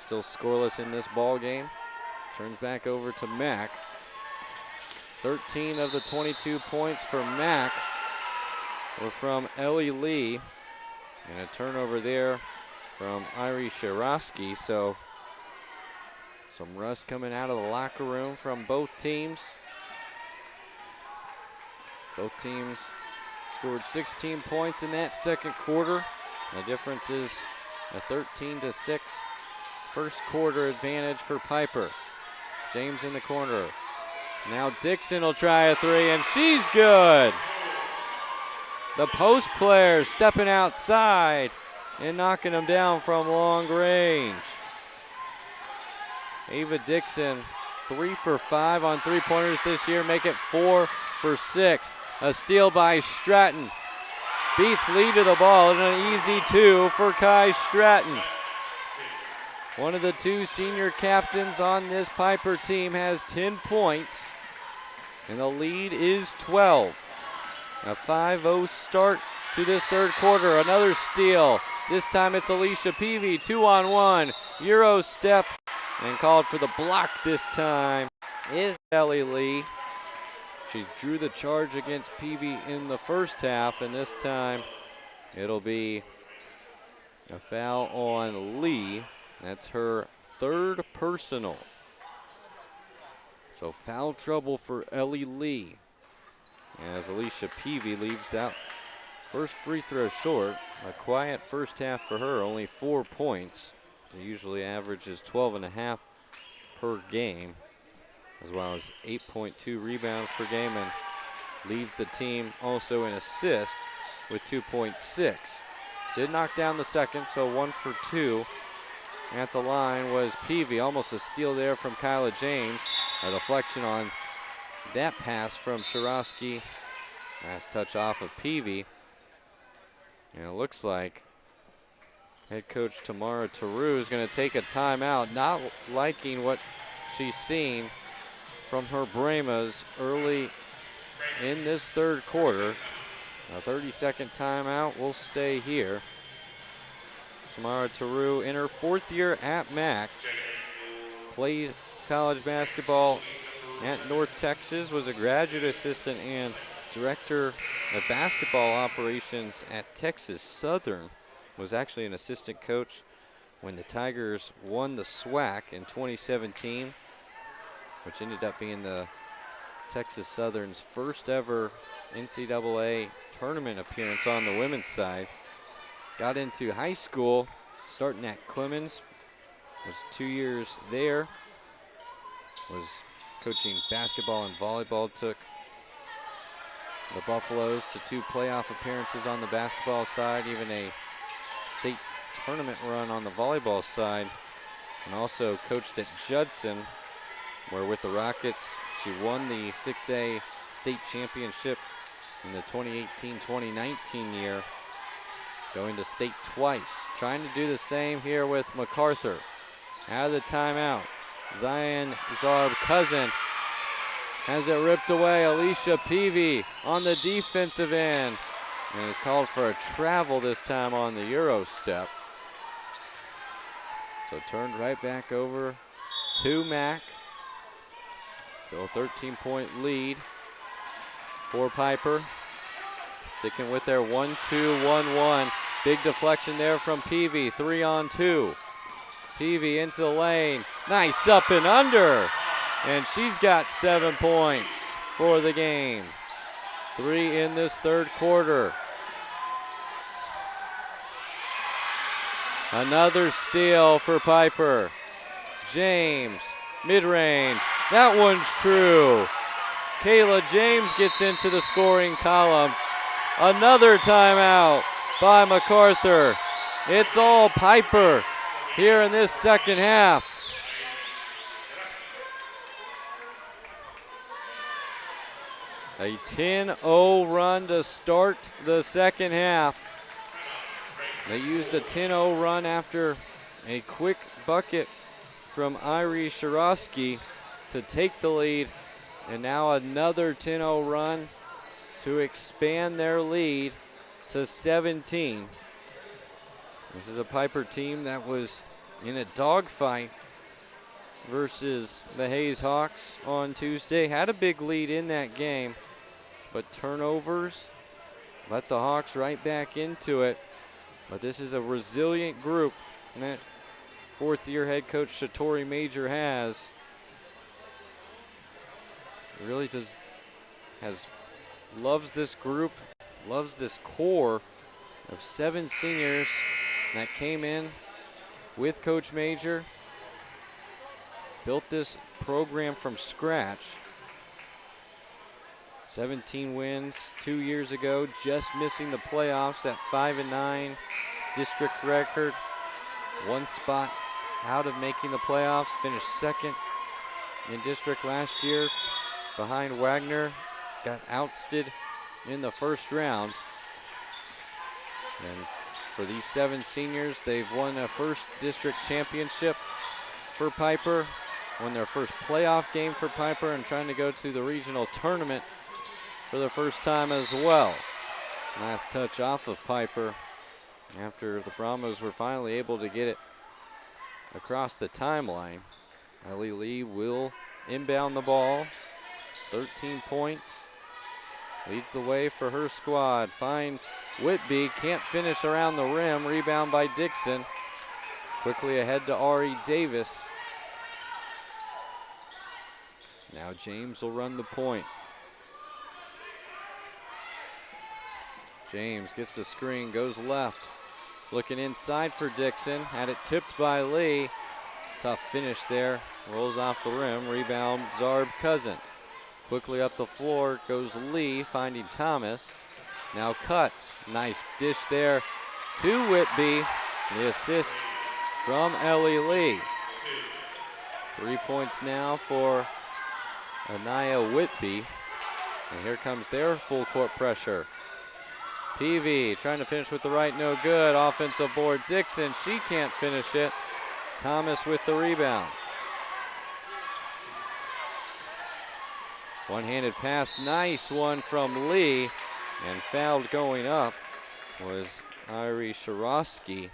Still scoreless in this ball game. Turns back over to Mack. 13 of the 22 points for Mack were from Ellie Lee, and a turnover there from Irie Shirosky. So some rust coming out of the locker room from both teams. Both teams scored 16 points in that second quarter. The difference is a 13-6 first quarter advantage for Pieper. James in the corner. Now Dixon will try a 3, and she's good. The post player stepping outside and knocking them down from long range. Ava Dixon, 3 for 5 on 3-pointers this year, make it 4 for 6. A steal by Stratton. Beats Lee to the ball, and an easy 2 for Kai Stratton. One of the 2 senior captains on this Pieper team has 10 points, and the lead is 12. A 5-0 start to this third quarter. Another steal. This time it's Alicia Peavy, 2-on-1. Euro step, and called for the block this time is Ellie Lee. She drew the charge against Peavy in the first half, and this time it'll be a foul on Lee. That's her third personal. So foul trouble for Ellie Lee as Alicia Peavy leaves that first free throw short. A quiet first half for her, only 4 points. She usually averages 12.5 per game, as well as 8.2 rebounds per game, and leads the team also in assist with 2.6. Did knock down the second, so 1 for 2. At the line was Peavy. Almost a steal there from Kyla James. A deflection on that pass from Shirosky. Last touch off of Peavy. And it looks like head coach Tamara Taru is going to take a timeout, not liking what she's seen from her Brahmas early in this third quarter. A 30-second timeout will stay here. Tamara Taru in her 4th year at Mac. Played college basketball at North Texas, was a graduate assistant and director of basketball operations at Texas Southern. Was actually an assistant coach when the Tigers won the SWAC in 2017, which ended up being the Texas Southern's first ever NCAA tournament appearance on the women's side. Got into high school, starting at Clemens, was 2 years there, was coaching basketball and volleyball, took the Buffaloes to 2 playoff appearances on the basketball side, even a state tournament run on the volleyball side, and also coached at Judson, where with the Rockets, she won the 6A state championship in the 2018-2019 year, going to state twice. Trying to do the same here with MacArthur. Out of the timeout, Zion Zarb-Cousin has it ripped away. Alicia Peavy on the defensive end, and is called for a travel this time on the Euro step. So turned right back over to Mac. Still a 13-point lead for Pieper. Sticking with their 1-2-1-1. Big deflection there from Peavy. 3-on-2. Peavy into the lane. Nice up and under. And she's got 7 points for the game. 3 in this third quarter. Another steal for Pieper. James, mid-range. That one's true. Kayla James gets into the scoring column. Another timeout by MacArthur. It's all Pieper here in this second half. A 10-0 run to start the second half. They used a 10-0 run after a quick bucket from Irie Shirosky to take the lead, and now another 10-0 run to expand their lead to 17. This is a Pieper team that was in a dogfight versus the Hayes Hawks on Tuesday. Had a big lead in that game, but turnovers let the Hawks right back into it. But this is a resilient group that 4th-year head coach Shatori Major has. Really loves this group, loves this core of 7 seniors that came in with Coach Major, built this program from scratch. 17 wins 2 years ago, just missing the playoffs at 5-9 district record. 1 spot out of making the playoffs, finished 2nd in district last year behind Wagner. Got ousted in the first round. And for these 7 seniors, they've won a first district championship for Pieper, won their first playoff game for Pieper, and trying to go to the regional tournament for the first time as well. Last touch off of Pieper after the Brahmas were finally able to get it across the timeline. Ellie Lee will inbound the ball. 13 points. Leads the way for her squad. Finds Whitby. Can't finish around the rim. Rebound by Dixon. Quickly ahead to Ari Davis. Now James will run the point. James gets the screen, goes left. Looking inside for Dixon. Had it tipped by Lee. Tough finish there. Rolls off the rim. Rebound Zarb Cousin. Quickly up the floor goes Lee, finding Thomas. Now cuts. Nice dish there to Whitby. The assist from Ellie Lee. 3 points now for Anaya Whitby. And here comes their full court pressure. Peavy trying to finish with the right, no good. Offensive board, Dixon, she can't finish it. Thomas with the rebound. One-handed pass, nice one from Lee. And fouled going up was Irie Shirosky.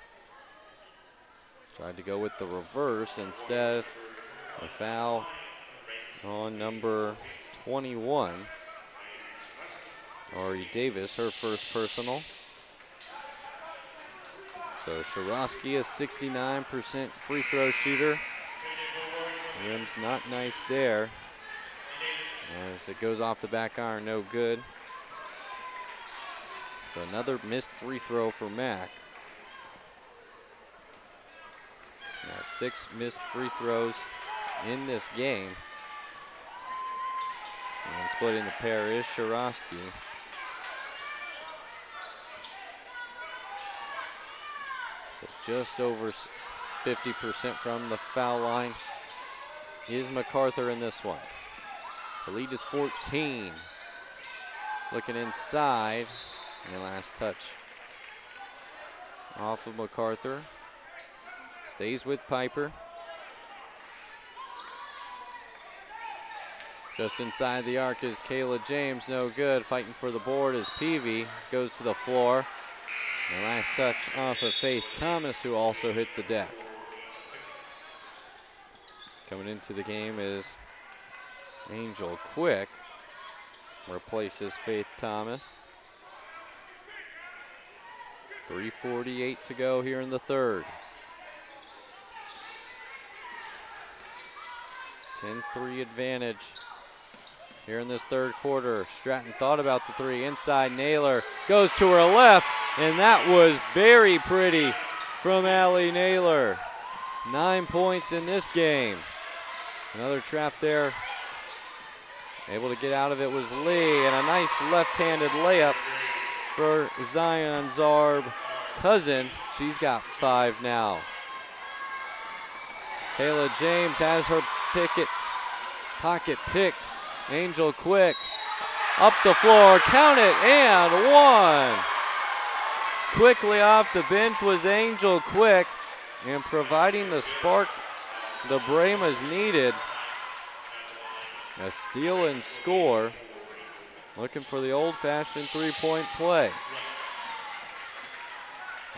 Tried to go with the reverse. Instead, a foul on number 21. Ari Davis, her first personal. So Shirosky, a 69% free throw shooter. Rim's not nice there. As it goes off the back iron, no good. So another missed free throw for Mac. Now 6 missed free throws in this game. And splitting the pair is Shirosky. So just over 50% from the foul line is MacArthur in this one. The lead is 14. Looking inside. And last touch off of MacArthur. Stays with Pieper. Just inside the arc is Kayla James, no good. Fighting for the board as Peavy goes to the floor. And last touch off of Faith Thomas, who also hit the deck. Coming into the game is Angel Quick. Replaces Faith Thomas. 3:48 to go here in the third. 10-3 advantage here in this third quarter. Stratton thought about the three. Inside, Naylor goes to her left, and that was very pretty from Allie Naylor. 9 points in this game. Another trap there. Able to get out of it was Lee, and a nice left-handed layup for Zion Zarb Cousin. She's got 5 now. Kayla James has her pocket picked. Angel Quick up the floor, count it, and one. Quickly off the bench was Angel Quick, and providing the spark the Brahmas needed. A steal and score. Looking for the old-fashioned three-point play.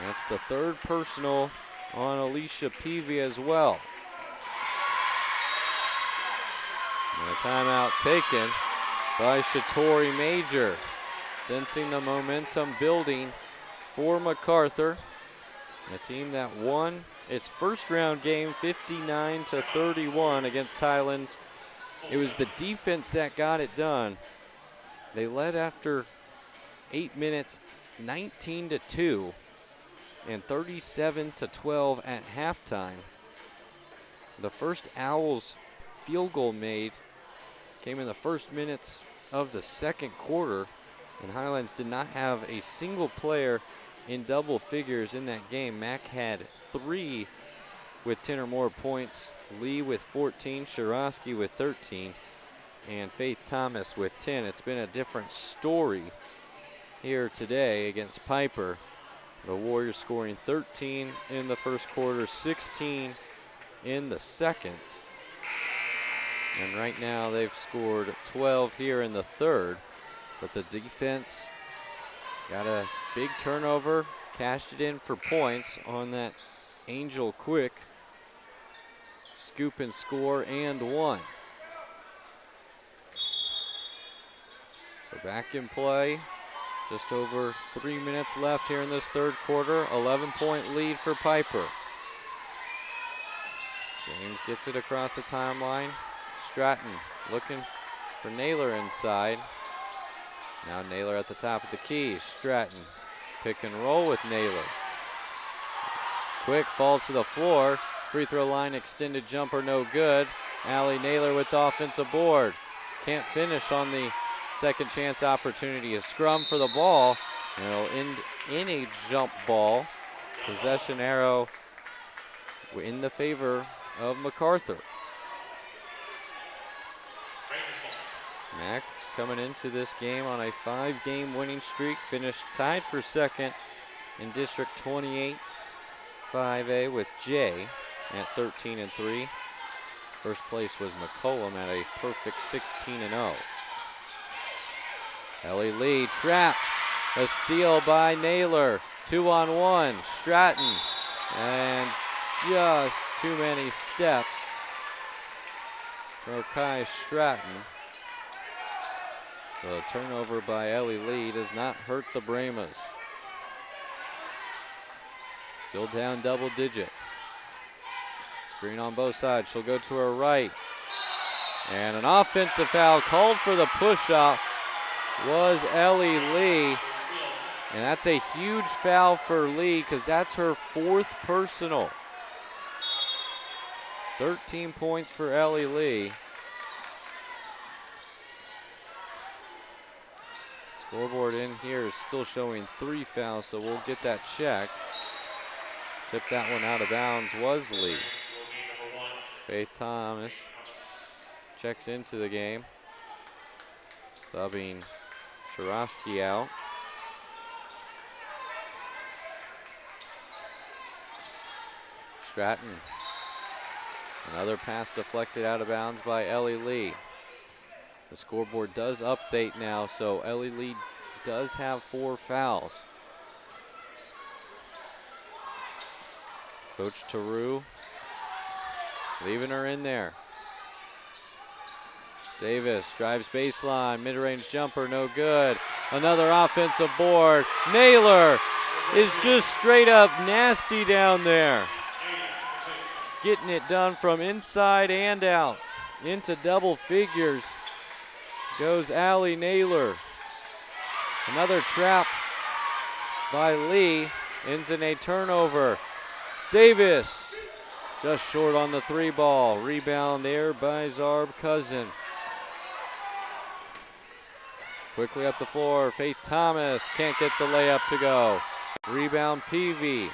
That's the third personal on Alicia Peavy as well. And a timeout taken by Shatori Major. Sensing the momentum building for MacArthur. A team that won its first round game 59-31 against Highlands. It was the defense that got it done. They led after 8 minutes, 19-2 and 37-12 at halftime. The first Owls field goal made came in the first minutes of the second quarter, and Highlands did not have a single player in double figures in that game. Mac had 3 with 10 or more points, Lee with 14, Shirosky with 13, and Faith Thomas with 10. It's been a different story here today against Pieper. The Warriors scoring 13 in the first quarter, 16 in the second. And right now they've scored 12 here in the third. But the defense got a big turnover, cashed it in for points on that Angel Quick scoop and score and one. So back in play. Just over 3 minutes left here in this third quarter. 11-point lead for Pieper. James gets it across the timeline. Stratton looking for Naylor inside. Now Naylor at the top of the key. Stratton pick and roll with Naylor. Quick falls to the floor. Free throw line extended jumper no good. Allie Naylor with the offensive board. Can't finish on the second chance opportunity. A scrum for the ball. And it'll end in a jump ball. Possession arrow in the favor of MacArthur. Mac coming into this game on a 5-game winning streak. Finished tied for second in District 28 5A with Jay at 13-3. First place was McCollum at a perfect 16-0. Ellie Lee trapped. A steal by Naylor. 2-on-1. Stratton. And just too many steps for Kai Stratton. So a turnover by Ellie Lee does not hurt the Brahmas. Still down double digits. Screen on both sides. She'll go to her right. And an offensive foul called for the push-off was Ellie Lee. And that's a huge foul for Lee because that's her 4th personal. 13 points for Ellie Lee. Scoreboard in here is still showing 3 fouls, so we'll get that checked. Tipped that one out of bounds was Lee. Faith Thomas checks into the game. Subbing Shirosky out. Stratton. Another pass deflected out of bounds by Ellie Lee. The scoreboard does update now, so Ellie Lee does have 4 fouls. Coach Taru leaving her in there. Davis drives baseline, mid-range jumper, no good. Another offensive board. Naylor is just straight up nasty down there. Getting it done from inside and out. Into double figures goes Allie Naylor. Another trap by Lee. Ends in a turnover. Davis just short on the 3 ball. Rebound there by Zarb Cousin. Quickly up the floor, Faith Thomas can't get the layup to go. Rebound Peavy.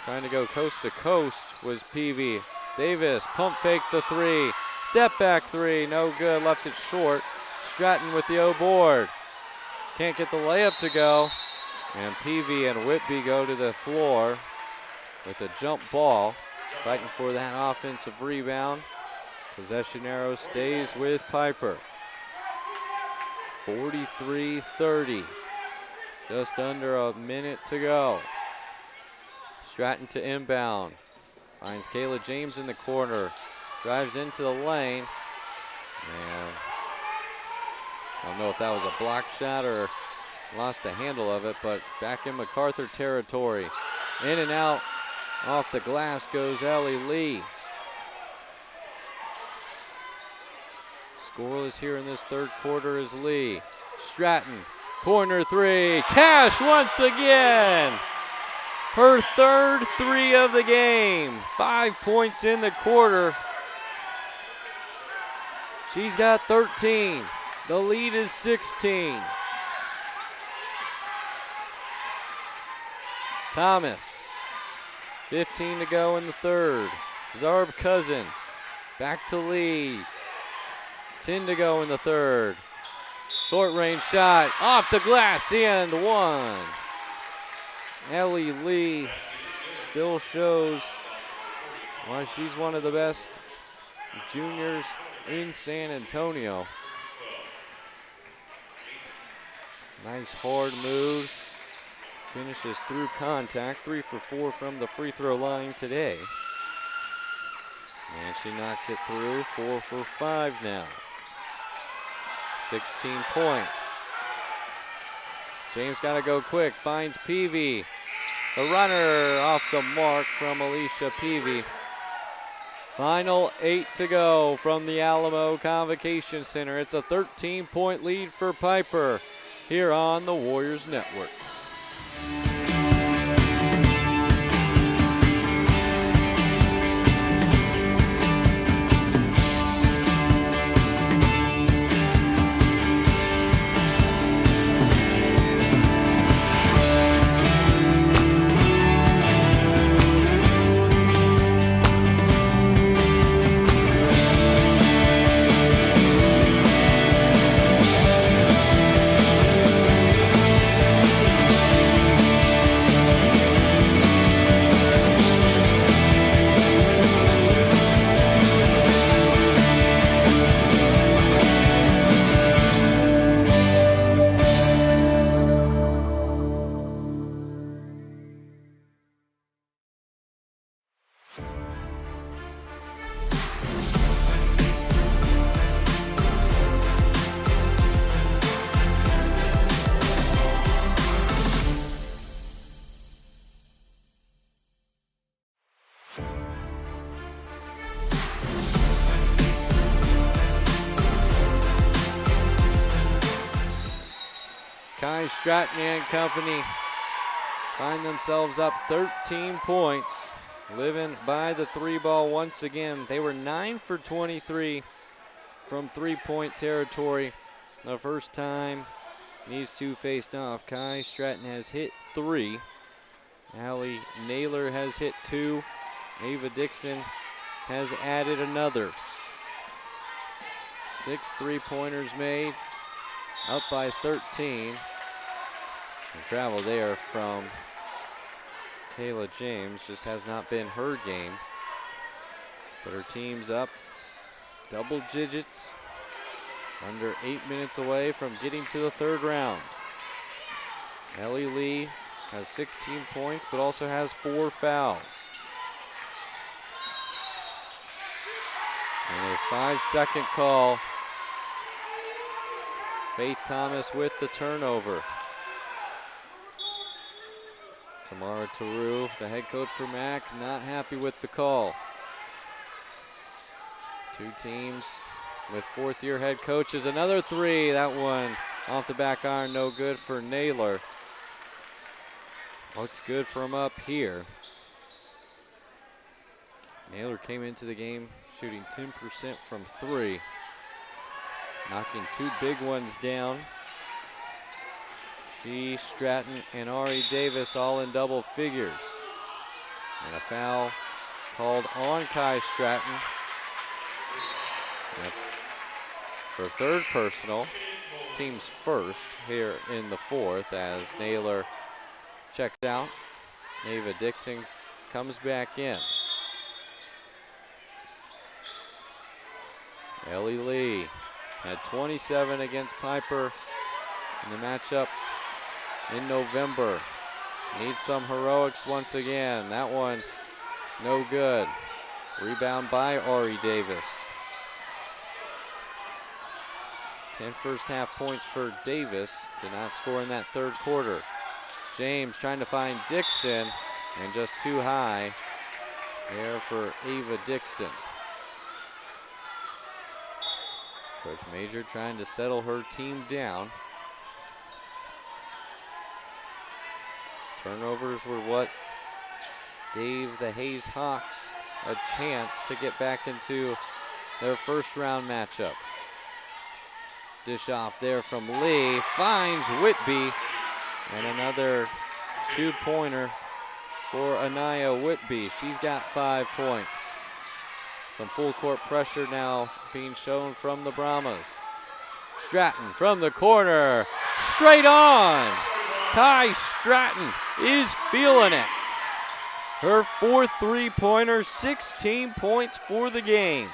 Trying to go coast to coast was Peavy. Davis pump fake the 3. Step back 3, no good, left it short. Stratton with the O board. Can't get the layup to go. And Peavy and Whitby go to the floor with a jump ball. Fighting for that offensive rebound. Possession arrow stays with Pieper. 43-30. Just under a minute to go. Stratton to inbound. Finds Kayla James in the corner. Drives into the lane. And I don't know if that was a block shot or lost the handle of it, but back in MacArthur territory. In and out off the glass goes Ellie Lee. Scoreless here in this third quarter is Lee. Stratton, corner 3. Cash once again. Her third 3 of the game. 5 points in the quarter. She's got 13. The lead is 16. Thomas, 15 to go in the third. Zarb Cousin, back to Lee. 10 to go in the third. Short range shot, off the glass, and 1. Ellie Lee still shows why she's one of the best juniors in San Antonio. Nice hard move. Finishes through contact. 3 for 4 from the free throw line today. And she knocks it through. 4 for 5 now. 16 points. James got to go quick, finds Peavy. The runner off the mark from Alicia Peavy. Final 8 to go from the Alamo Convocation Center. It's a 13-point lead for Pieper here on the Warriors Network. Stratton and company find themselves up 13 points, living by the 3-ball once again. They were 9 for 23 from 3-point territory. The first time these two faced off, Kai Stratton has hit 3. Allie Naylor has hit 2. Ava Dixon has added another. 6 3-pointers made, up by 13. The travel there from Kayla James just has not been her game. But her team's up double digits, under 8 minutes away from getting to the third round. Ellie Lee has 16 points, but also has 4 fouls. And a 5-second call. Faith Thomas with the turnover. Tamara Taru, the head coach for Mac, not happy with the call. Two teams with fourth-year head coaches. Another 3, that one off the back iron, no good for Naylor. Looks good from up here. Naylor came into the game shooting 10% from 3, knocking 2 big ones down. She, Stratton, and Ari Davis all in double figures. And a foul called on Kai Stratton. That's her third personal, team's first here in the fourth as Naylor checked out. Ava Dixon comes back in. Ellie Lee had 27 against Pieper in the matchup in November. Needs some heroics once again. That one, no good. Rebound by Ari Davis. 10 first half points for Davis. Did not score in that third quarter. James trying to find Dixon, and just too high there for Ava Dixon. Coach Major trying to settle her team down. Turnovers were what gave the Hayes Hawks a chance to get back into their first round matchup. Dish off there from Lee, finds Whitby, and another 2-pointer for Anaya Whitby. She's got 5 points. Some full court pressure now being shown from the Brahmas. Stratton from the corner, straight on. Kai Stratton is feeling it. Her 4th 3-pointer, 16 points for the game.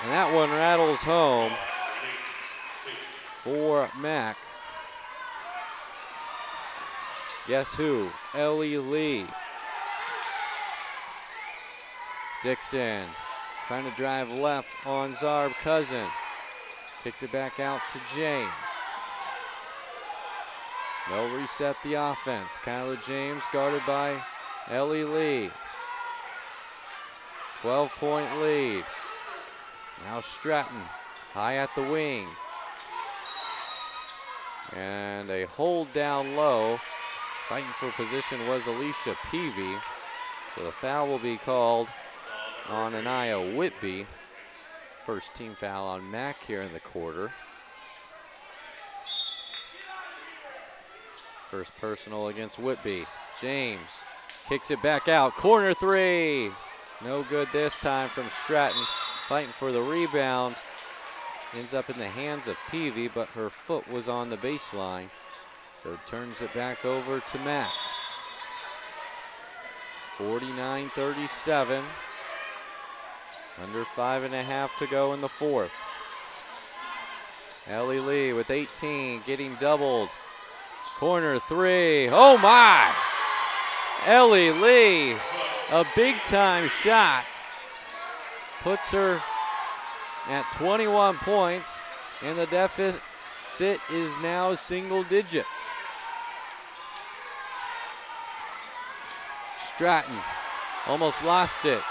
And that one rattles home for Mac. Guess who? Ellie Lee. Dixon trying to drive left on Zarb Cousin. Kicks it back out to James. They'll reset the offense. Kyla James guarded by Ellie Lee. 12-point lead. Now Stratton high at the wing. And a hold down low. Fighting for position was Alicia Peavy. So the foul will be called on Anaya Whitby. First team foul on Mack here in the quarter. First personal against Whitby. James kicks it back out. Corner three. No good this time from Stratton. Fighting for the rebound. Ends up in the hands of Peavy, but her foot was on the baseline. So turns it back over to Mack. 49-37. Under 5.5 to go in the fourth. Ellie Lee with 18, getting doubled. Corner three. Oh my! Ellie Lee, a big time shot. Puts her at 21 points, and the deficit is now single digits. Stratton almost lost it.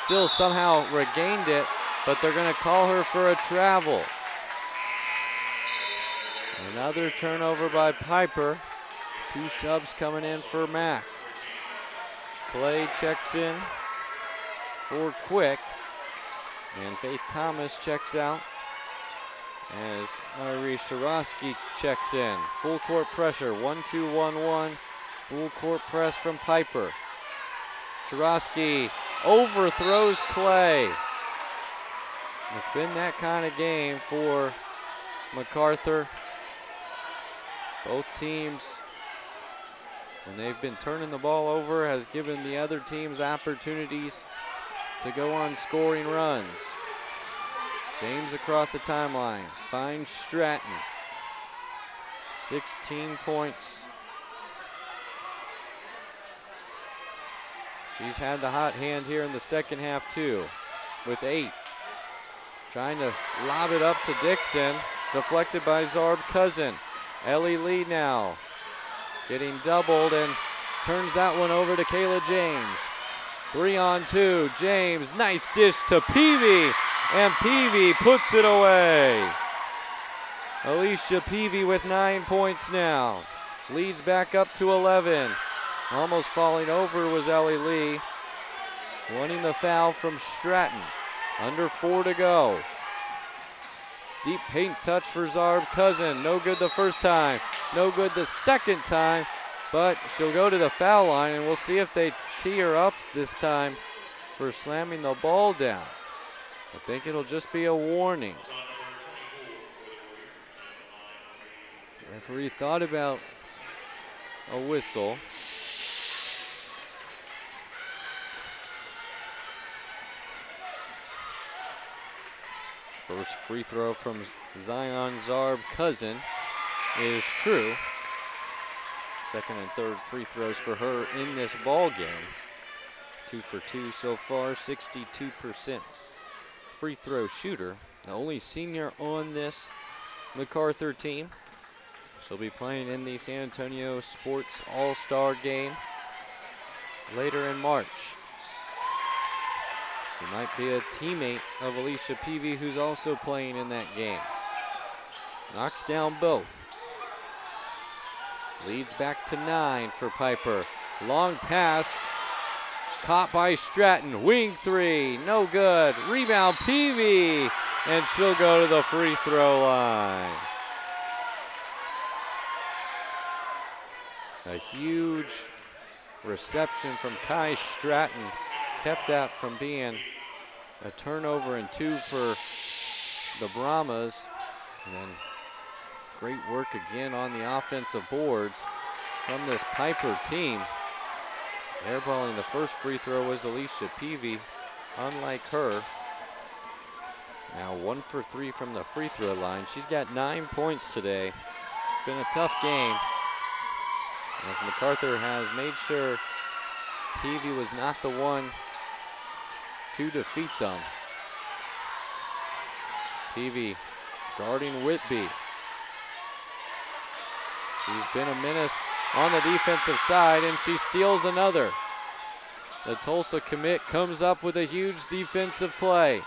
Still somehow regained it, but they're going to call her for a travel. Another turnover by Pieper. Two subs coming in for Mack. Clay checks in for Quick. And Faith Thomas checks out as Marie Shirosky checks in. Full court pressure, 1-2-1-1. Full court press from Pieper. Shirosky overthrows Clay. It's been that kind of game for MacArthur. Both teams, when they've been turning the ball over, has given the other teams opportunities to go on scoring runs. James across the timeline, finds Stratton. 16 points. She's had the hot hand here in the second half too, with 8. Trying to lob it up to Dixon, deflected by Zarb Cousin. Ellie Lee now getting doubled and turns that one over to Kayla James. 3-on-2, James, nice dish to Peavy, and Peavy puts it away. Alicia Peavy with 9 points now. Leads back up to 11. Almost falling over was Ellie Lee. Wanting the foul from Stratton. Under 4 to go. Deep paint touch for Zarb Cousin. No good the first time. No good the second time. But she'll go to the foul line, and we'll see if they tee her up this time for slamming the ball down. I think it'll just be a warning. The referee thought about a whistle. First free throw from Zion Zarb Cousin is true. Second and third free throws for her in this ball game. 2 for 2 so far, 62% free throw shooter. The only senior on this MacArthur team. She'll be playing in the San Antonio Sports All-Star game later in March. She might be a teammate of Alicia Peavy, who's also playing in that game. Knocks down both. Leads back to 9 for Pieper. Long pass, caught by Stratton. Wing three, no good. Rebound Peavy, and she'll go to the free throw line. A huge reception from Kai Stratton kept that from being a turnover and 2 for the Brahmas. And then great work again on the offensive boards from this Pieper team. Airballing the first free throw was Alicia Peavy, unlike her. Now 1 for 3 from the free throw line. She's got 9 points today. It's been a tough game, as MacArthur has made sure Peavy was not the one to defeat them. Peavy guarding Whitby. She's been a menace on the defensive side, and she steals another. The Tulsa commit comes up with a huge defensive play.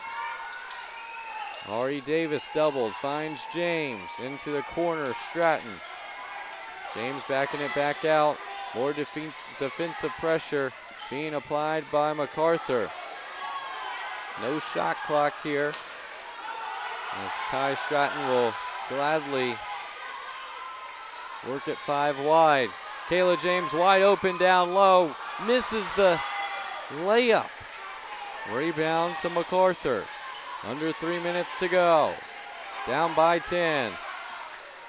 Ari Davis doubled, finds James into the corner, Stratton. James backing it back out. More defensive pressure being applied by MacArthur. No shot clock here, as Kai Stratton will gladly work it 5 wide. Kayla James wide open down low, misses the layup. Rebound to MacArthur. Under 3 minutes to go. Down by 10.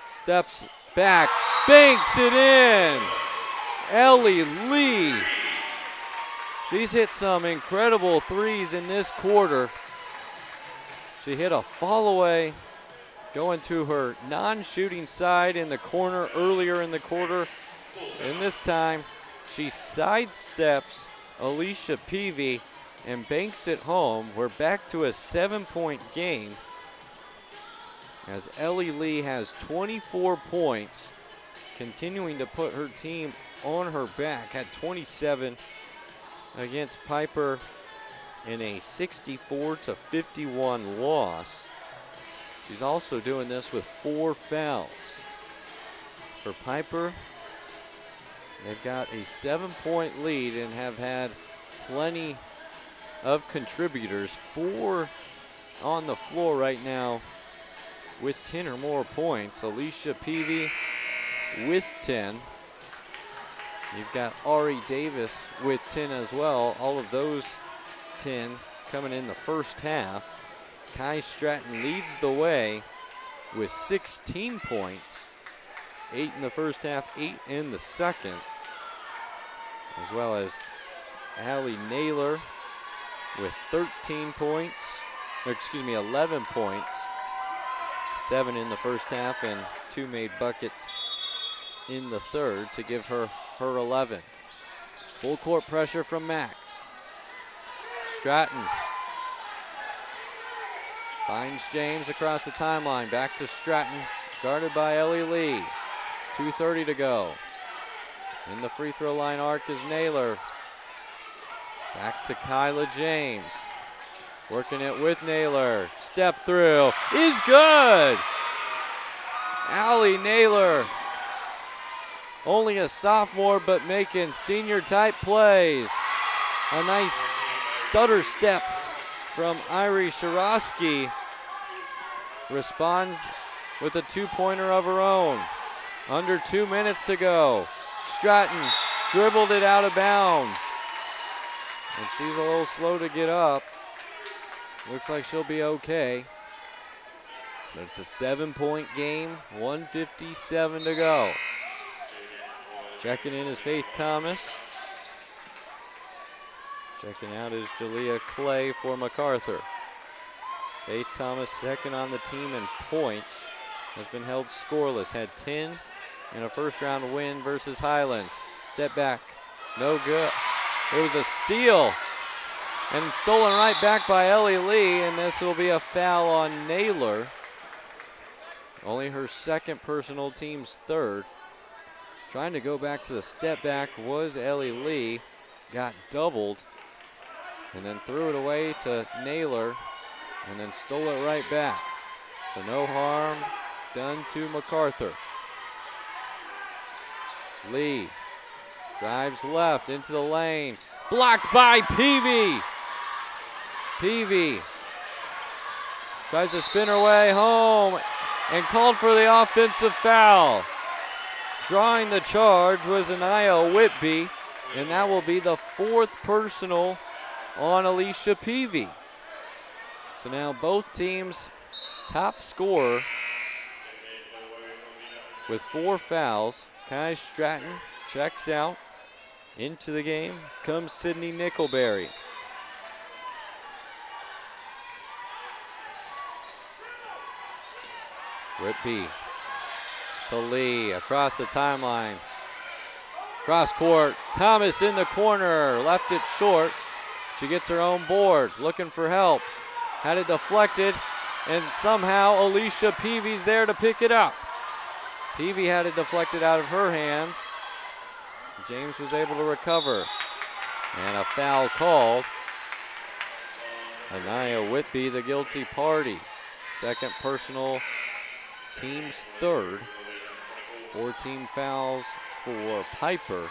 Steps back, banks it in. Ellie Lee. She's hit some incredible threes in this quarter. She hit a fall away going to her non-shooting side in the corner earlier in the quarter. And this time she sidesteps Alicia Peavy and banks it home. We're back to a 7-point game as Ellie Lee has 24 points, continuing to put her team on her back at 27 against Pieper in a 64-51 loss. She's also doing this with 4 fouls. For Pieper, they've got a 7-point lead and have had plenty of contributors. 4 on the floor right now with 10 or more points. Alicia Peavy with 10. You've got Ari Davis with 10 as well. All of those 10 coming in the first half. Kai Stratton leads the way with 16 points. 8 in the first half, 8 in the second. As well as Allie Naylor with 11 points. 7 in the first half and 2 made buckets in the third to give her 11. Full court pressure from Mack. Stratton finds James across the timeline. Back to Stratton, guarded by Ellie Lee. 2:30 to go. In the free throw line arc is Naylor. Back to Kyla James. Working it with Naylor. Step through is good. Allie Naylor, only a sophomore, but making senior type plays. A nice stutter step from Irie Shirosky. Responds with a 2-pointer of her own. Under 2 minutes to go. Stratton dribbled it out of bounds. And she's a little slow to get up. Looks like she'll be okay. But it's a 7-point game, 1:57 to go. Checking in is Faith Thomas. Checking out is Jalea Clay for MacArthur. Faith Thomas, second on the team in points, has been held scoreless. Had 10 in a first-round win versus Highlands. Step back, no good. It was a steal and stolen right back by Ellie Lee, and this will be a foul on Naylor. Only her second personal, team's third. Trying to go back to the step back was Ellie Lee. Got doubled and then threw it away to Naylor and then stole it right back. So no harm done to MacArthur. Lee drives left into the lane. Blocked by Peavy. Peavy tries to spin her way home and called for the offensive foul. Drawing the charge was Anaya Whitby, and that will be the 4th personal on Alicia Peavy. So now both teams' top scorer with 4 fouls. Kai Stratton checks out. Into the game comes Sydney Nickelberry. Whitby to Lee across the timeline. Cross court, Thomas in the corner, left it short. She gets her own board, looking for help. Had it deflected, and somehow Alicia Peavy's there to pick it up. Peavy had it deflected out of her hands. James was able to recover. And a foul called. Anaya Whitby, the guilty party. Second personal, team's third. 4 team fouls for Pieper.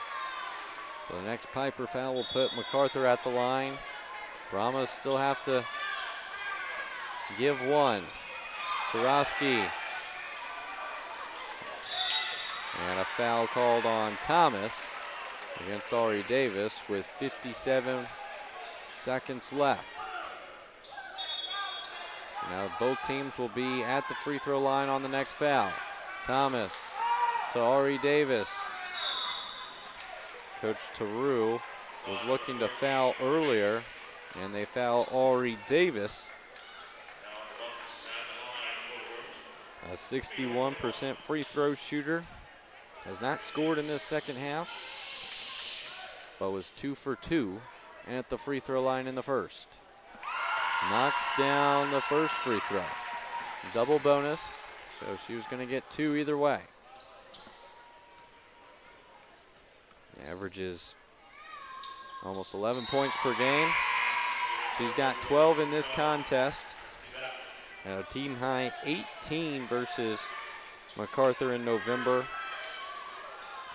So the next Pieper foul will put MacArthur at the line. Brahmas still have to give one. Shirosky. And a foul called on Thomas against Ari Davis with 57 seconds left. So now both teams will be at the free throw line on the next foul. Thomas to Ari Davis. Coach Taru was looking to foul earlier, and they foul Ari Davis. A 61% free throw shooter. Has not scored in this second half, but was 2 for 2 at the free throw line in the first. Knocks down the first free throw. Double bonus, so she was going to get 2 either way. Averages almost 11 points per game. She's got 12 in this contest. A team high 18 versus MacArthur in November.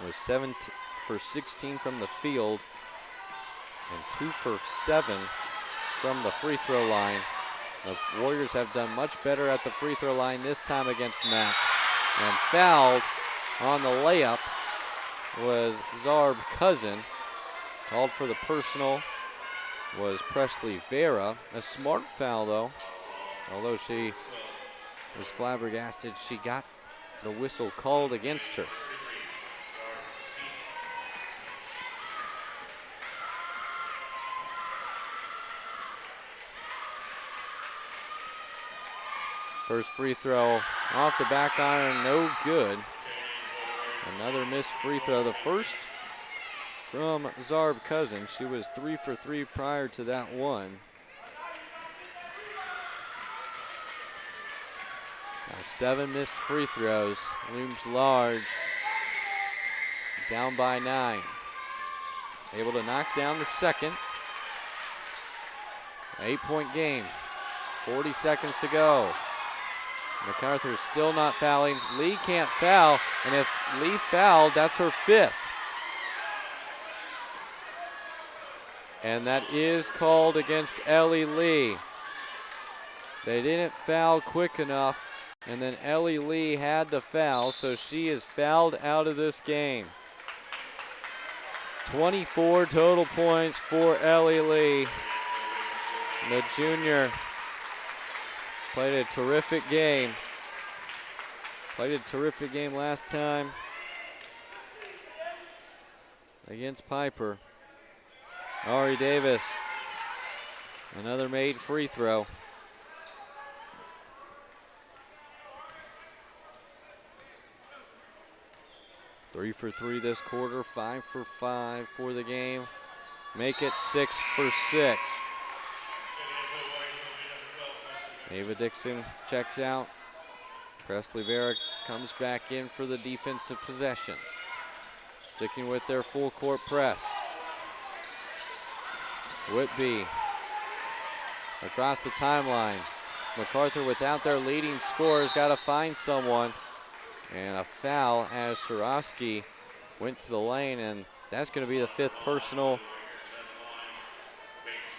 Was 7 for 16 from the field and 2 for 7 from the free throw line. The Warriors have done much better at the free throw line this time against Mac. And fouled on the layup was Zarb Cousin. Called for the personal was Presley Vera. A smart foul though. Although she was flabbergasted, she got the whistle called against her. First free throw off the back iron, no good. Another missed free throw. The first from Zarb Cousin. She was 3 for 3 prior to that one. Now 7 missed free throws. Looms large. Down by 9. Able to knock down the second. 8-point game. 40 seconds to go. MacArthur still not fouling. Lee can't foul, and if Lee fouled, that's her 5th. And that is called against Ellie Lee. They didn't foul quick enough, and then Ellie Lee had to foul, so she is fouled out of this game. 24 total points for Ellie Lee. The junior played a terrific game. Played a terrific game last time against Pieper. Ari Davis, another made free throw. Three for 3 this quarter, 5 for 5 for the game. Make it 6 for 6. Ava Dixon checks out. Presley Vera comes back in for the defensive possession. Sticking with their full court press. Whitby across the timeline. MacArthur without their leading scorer has got to find someone. And a foul as Shirosky went to the lane, and that's going to be the 5th personal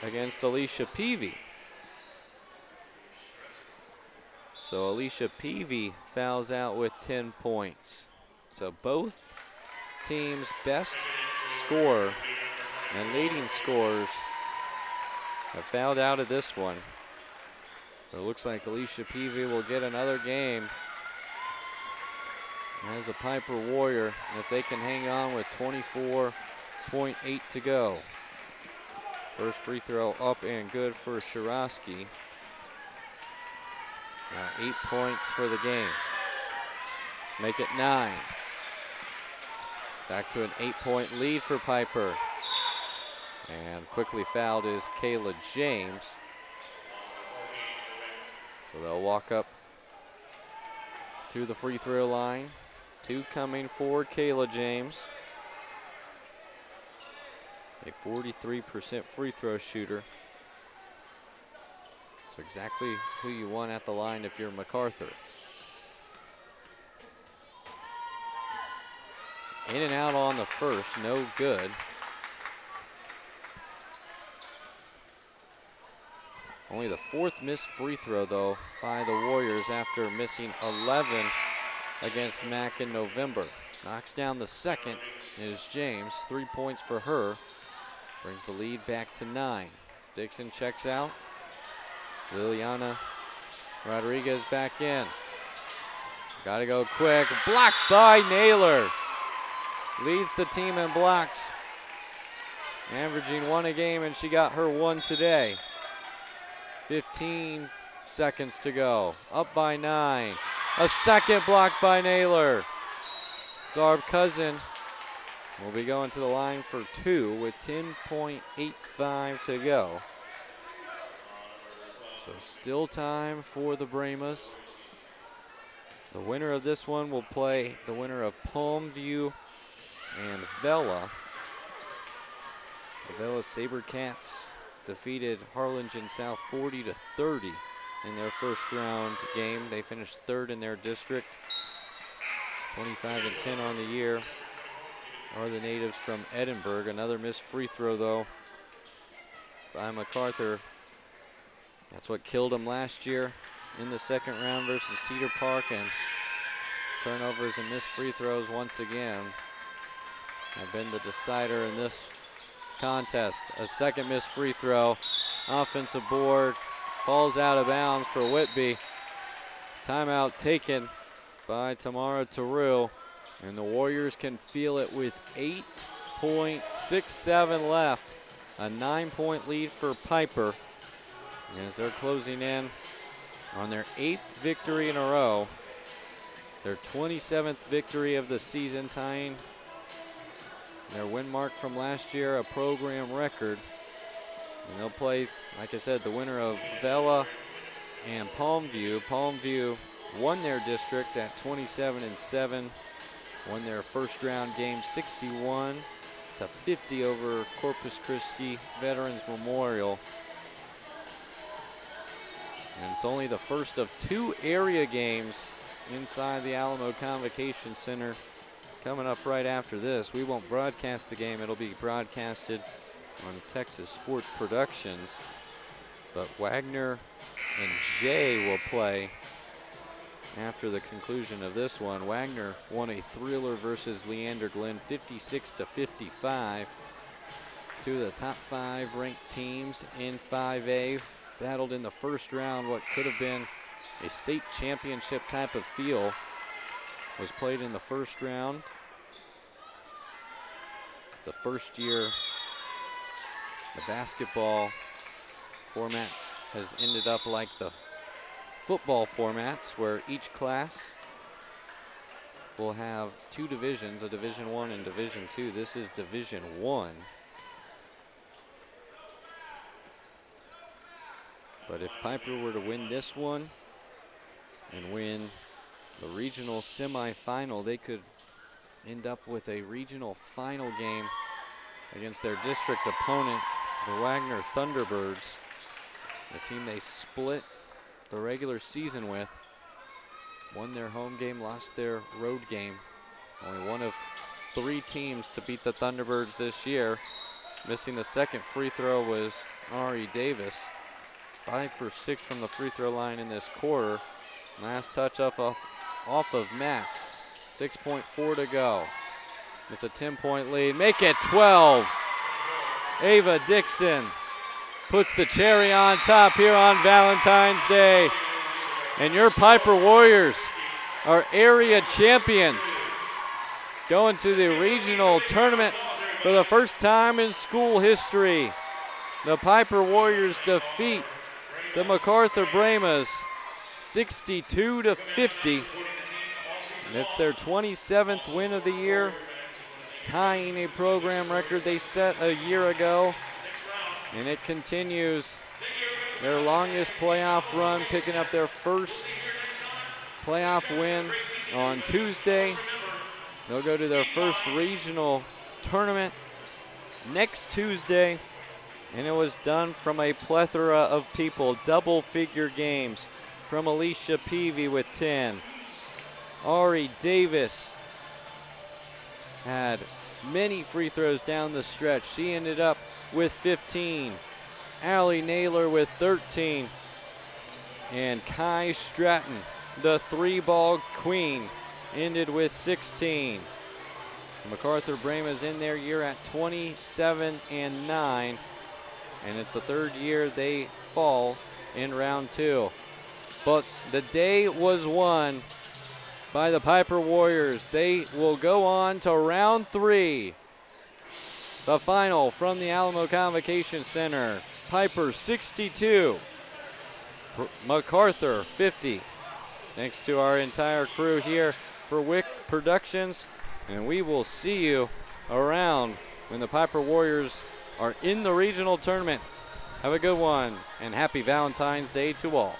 against Alicia Peavy. So Alicia Peavy fouls out with 10 points. So both teams' best scorer and leading scorers have fouled out of this one. But it looks like Alicia Peavy will get another game as a Pieper Warrior if they can hang on with 24.8 to go. First free throw up and good for Shirosky. Now 8 points for the game. Make it 9. Back to an 8-point lead for Pieper. And quickly fouled is Kayla James. So they'll walk up to the free throw line. 2 coming for Kayla James. A 43% free throw shooter. So exactly who you want at the line if you're MacArthur. In and out on the first, no good. Only the 4th missed free throw, though, by the Warriors after missing 11 against Mac in November. Knocks down the second is James. 3 points for her. Brings the lead back to 9. Dixon checks out. Liliana Rodriguez back in. Got to go quick. Blocked by Naylor. Leads the team in blocks. Averaging 1 a game, and she got her 1 today. 15 seconds to go. Up by 9. A second block by Naylor. Zarb Cousin will be going to the line for 2 with 10.85 to go. So still time for the Brahmas. The winner of this one will play the winner of Palmview and Vela. The Vela SaberCats defeated Harlingen South 40-30 in their first round game. They finished 3rd in their district. 25-10 on the year are the natives from Edinburgh. Another missed free throw, though, by MacArthur. That's what killed them last year in the second round versus Cedar Park, and turnovers and missed free throws once again have been the decider in this contest. A second missed free throw. Offensive board falls out of bounds for Whitby. Timeout taken by Tamara Taru, and the Warriors can feel it with 8.67 left. A 9-point lead for Pieper as they're closing in on their 8th victory in a row. Their 27th victory of the season, tying their win mark from last year, a program record. And they'll play, like I said, the winner of Vela and Palmview. Palmview won their district at 27-7, won their first round game 61-50 over Corpus Christi Veterans Memorial. And it's only the first of 2 area games inside the Alamo Convocation Center coming up right after this. We won't broadcast the game. It'll be broadcasted on Texas Sports Productions. But Wagner and Jay will play after the conclusion of this one. Wagner won a thriller versus Leander Glenn 56-55. 2 of the top 5 ranked teams in 5A battled in the first round. What could have been a state championship type of feel was played in the first round. The first year, the basketball format has ended up like the football formats, where each class will have 2 divisions, a Division I and Division II. This is Division I. But if Pieper were to win this one and win the regional semifinal, they could end up with a regional final game against their district opponent, the Wagner Thunderbirds, the team they split the regular season with. Won their home game, lost their road game. Only one of 3 teams to beat the Thunderbirds this year. Missing the second free throw was Ari Davis. 5 for 6 from the free throw line in this quarter. Last touch off of Mac. 6.4 to go. It's a 10-point lead. Make it 12. Ava Dixon puts the cherry on top here on Valentine's Day. And your Pieper Warriors are area champions, going to the regional tournament for the first time in school history. The Pieper Warriors defeat the MacArthur Brahmas 62-50. And it's their 27th win of the year, tying a program record they set a year ago And it continues. Their longest playoff run, picking up their first playoff win on Tuesday. They'll go to their first regional tournament next Tuesday, and it was done from a plethora of people. Double-figure games from Alicia Peavy with 10. Ari Davis had many free throws down the stretch. She ended up with 15. Allie Naylor with 13. And Kai Stratton, the three-ball queen, ended with 16. MacArthur Brahmas in their year at 27-9, and it's the third year they fall in round 2. But the day was won by the Pieper Warriors. They will go on to round 3. The final from the Alamo Convocation Center. Pieper 62, MacArthur 50. Thanks to our entire crew here for Wick Productions, and we will see you around when the Pieper Warriors are in the regional tournament. Have a good one, and happy Valentine's Day to all.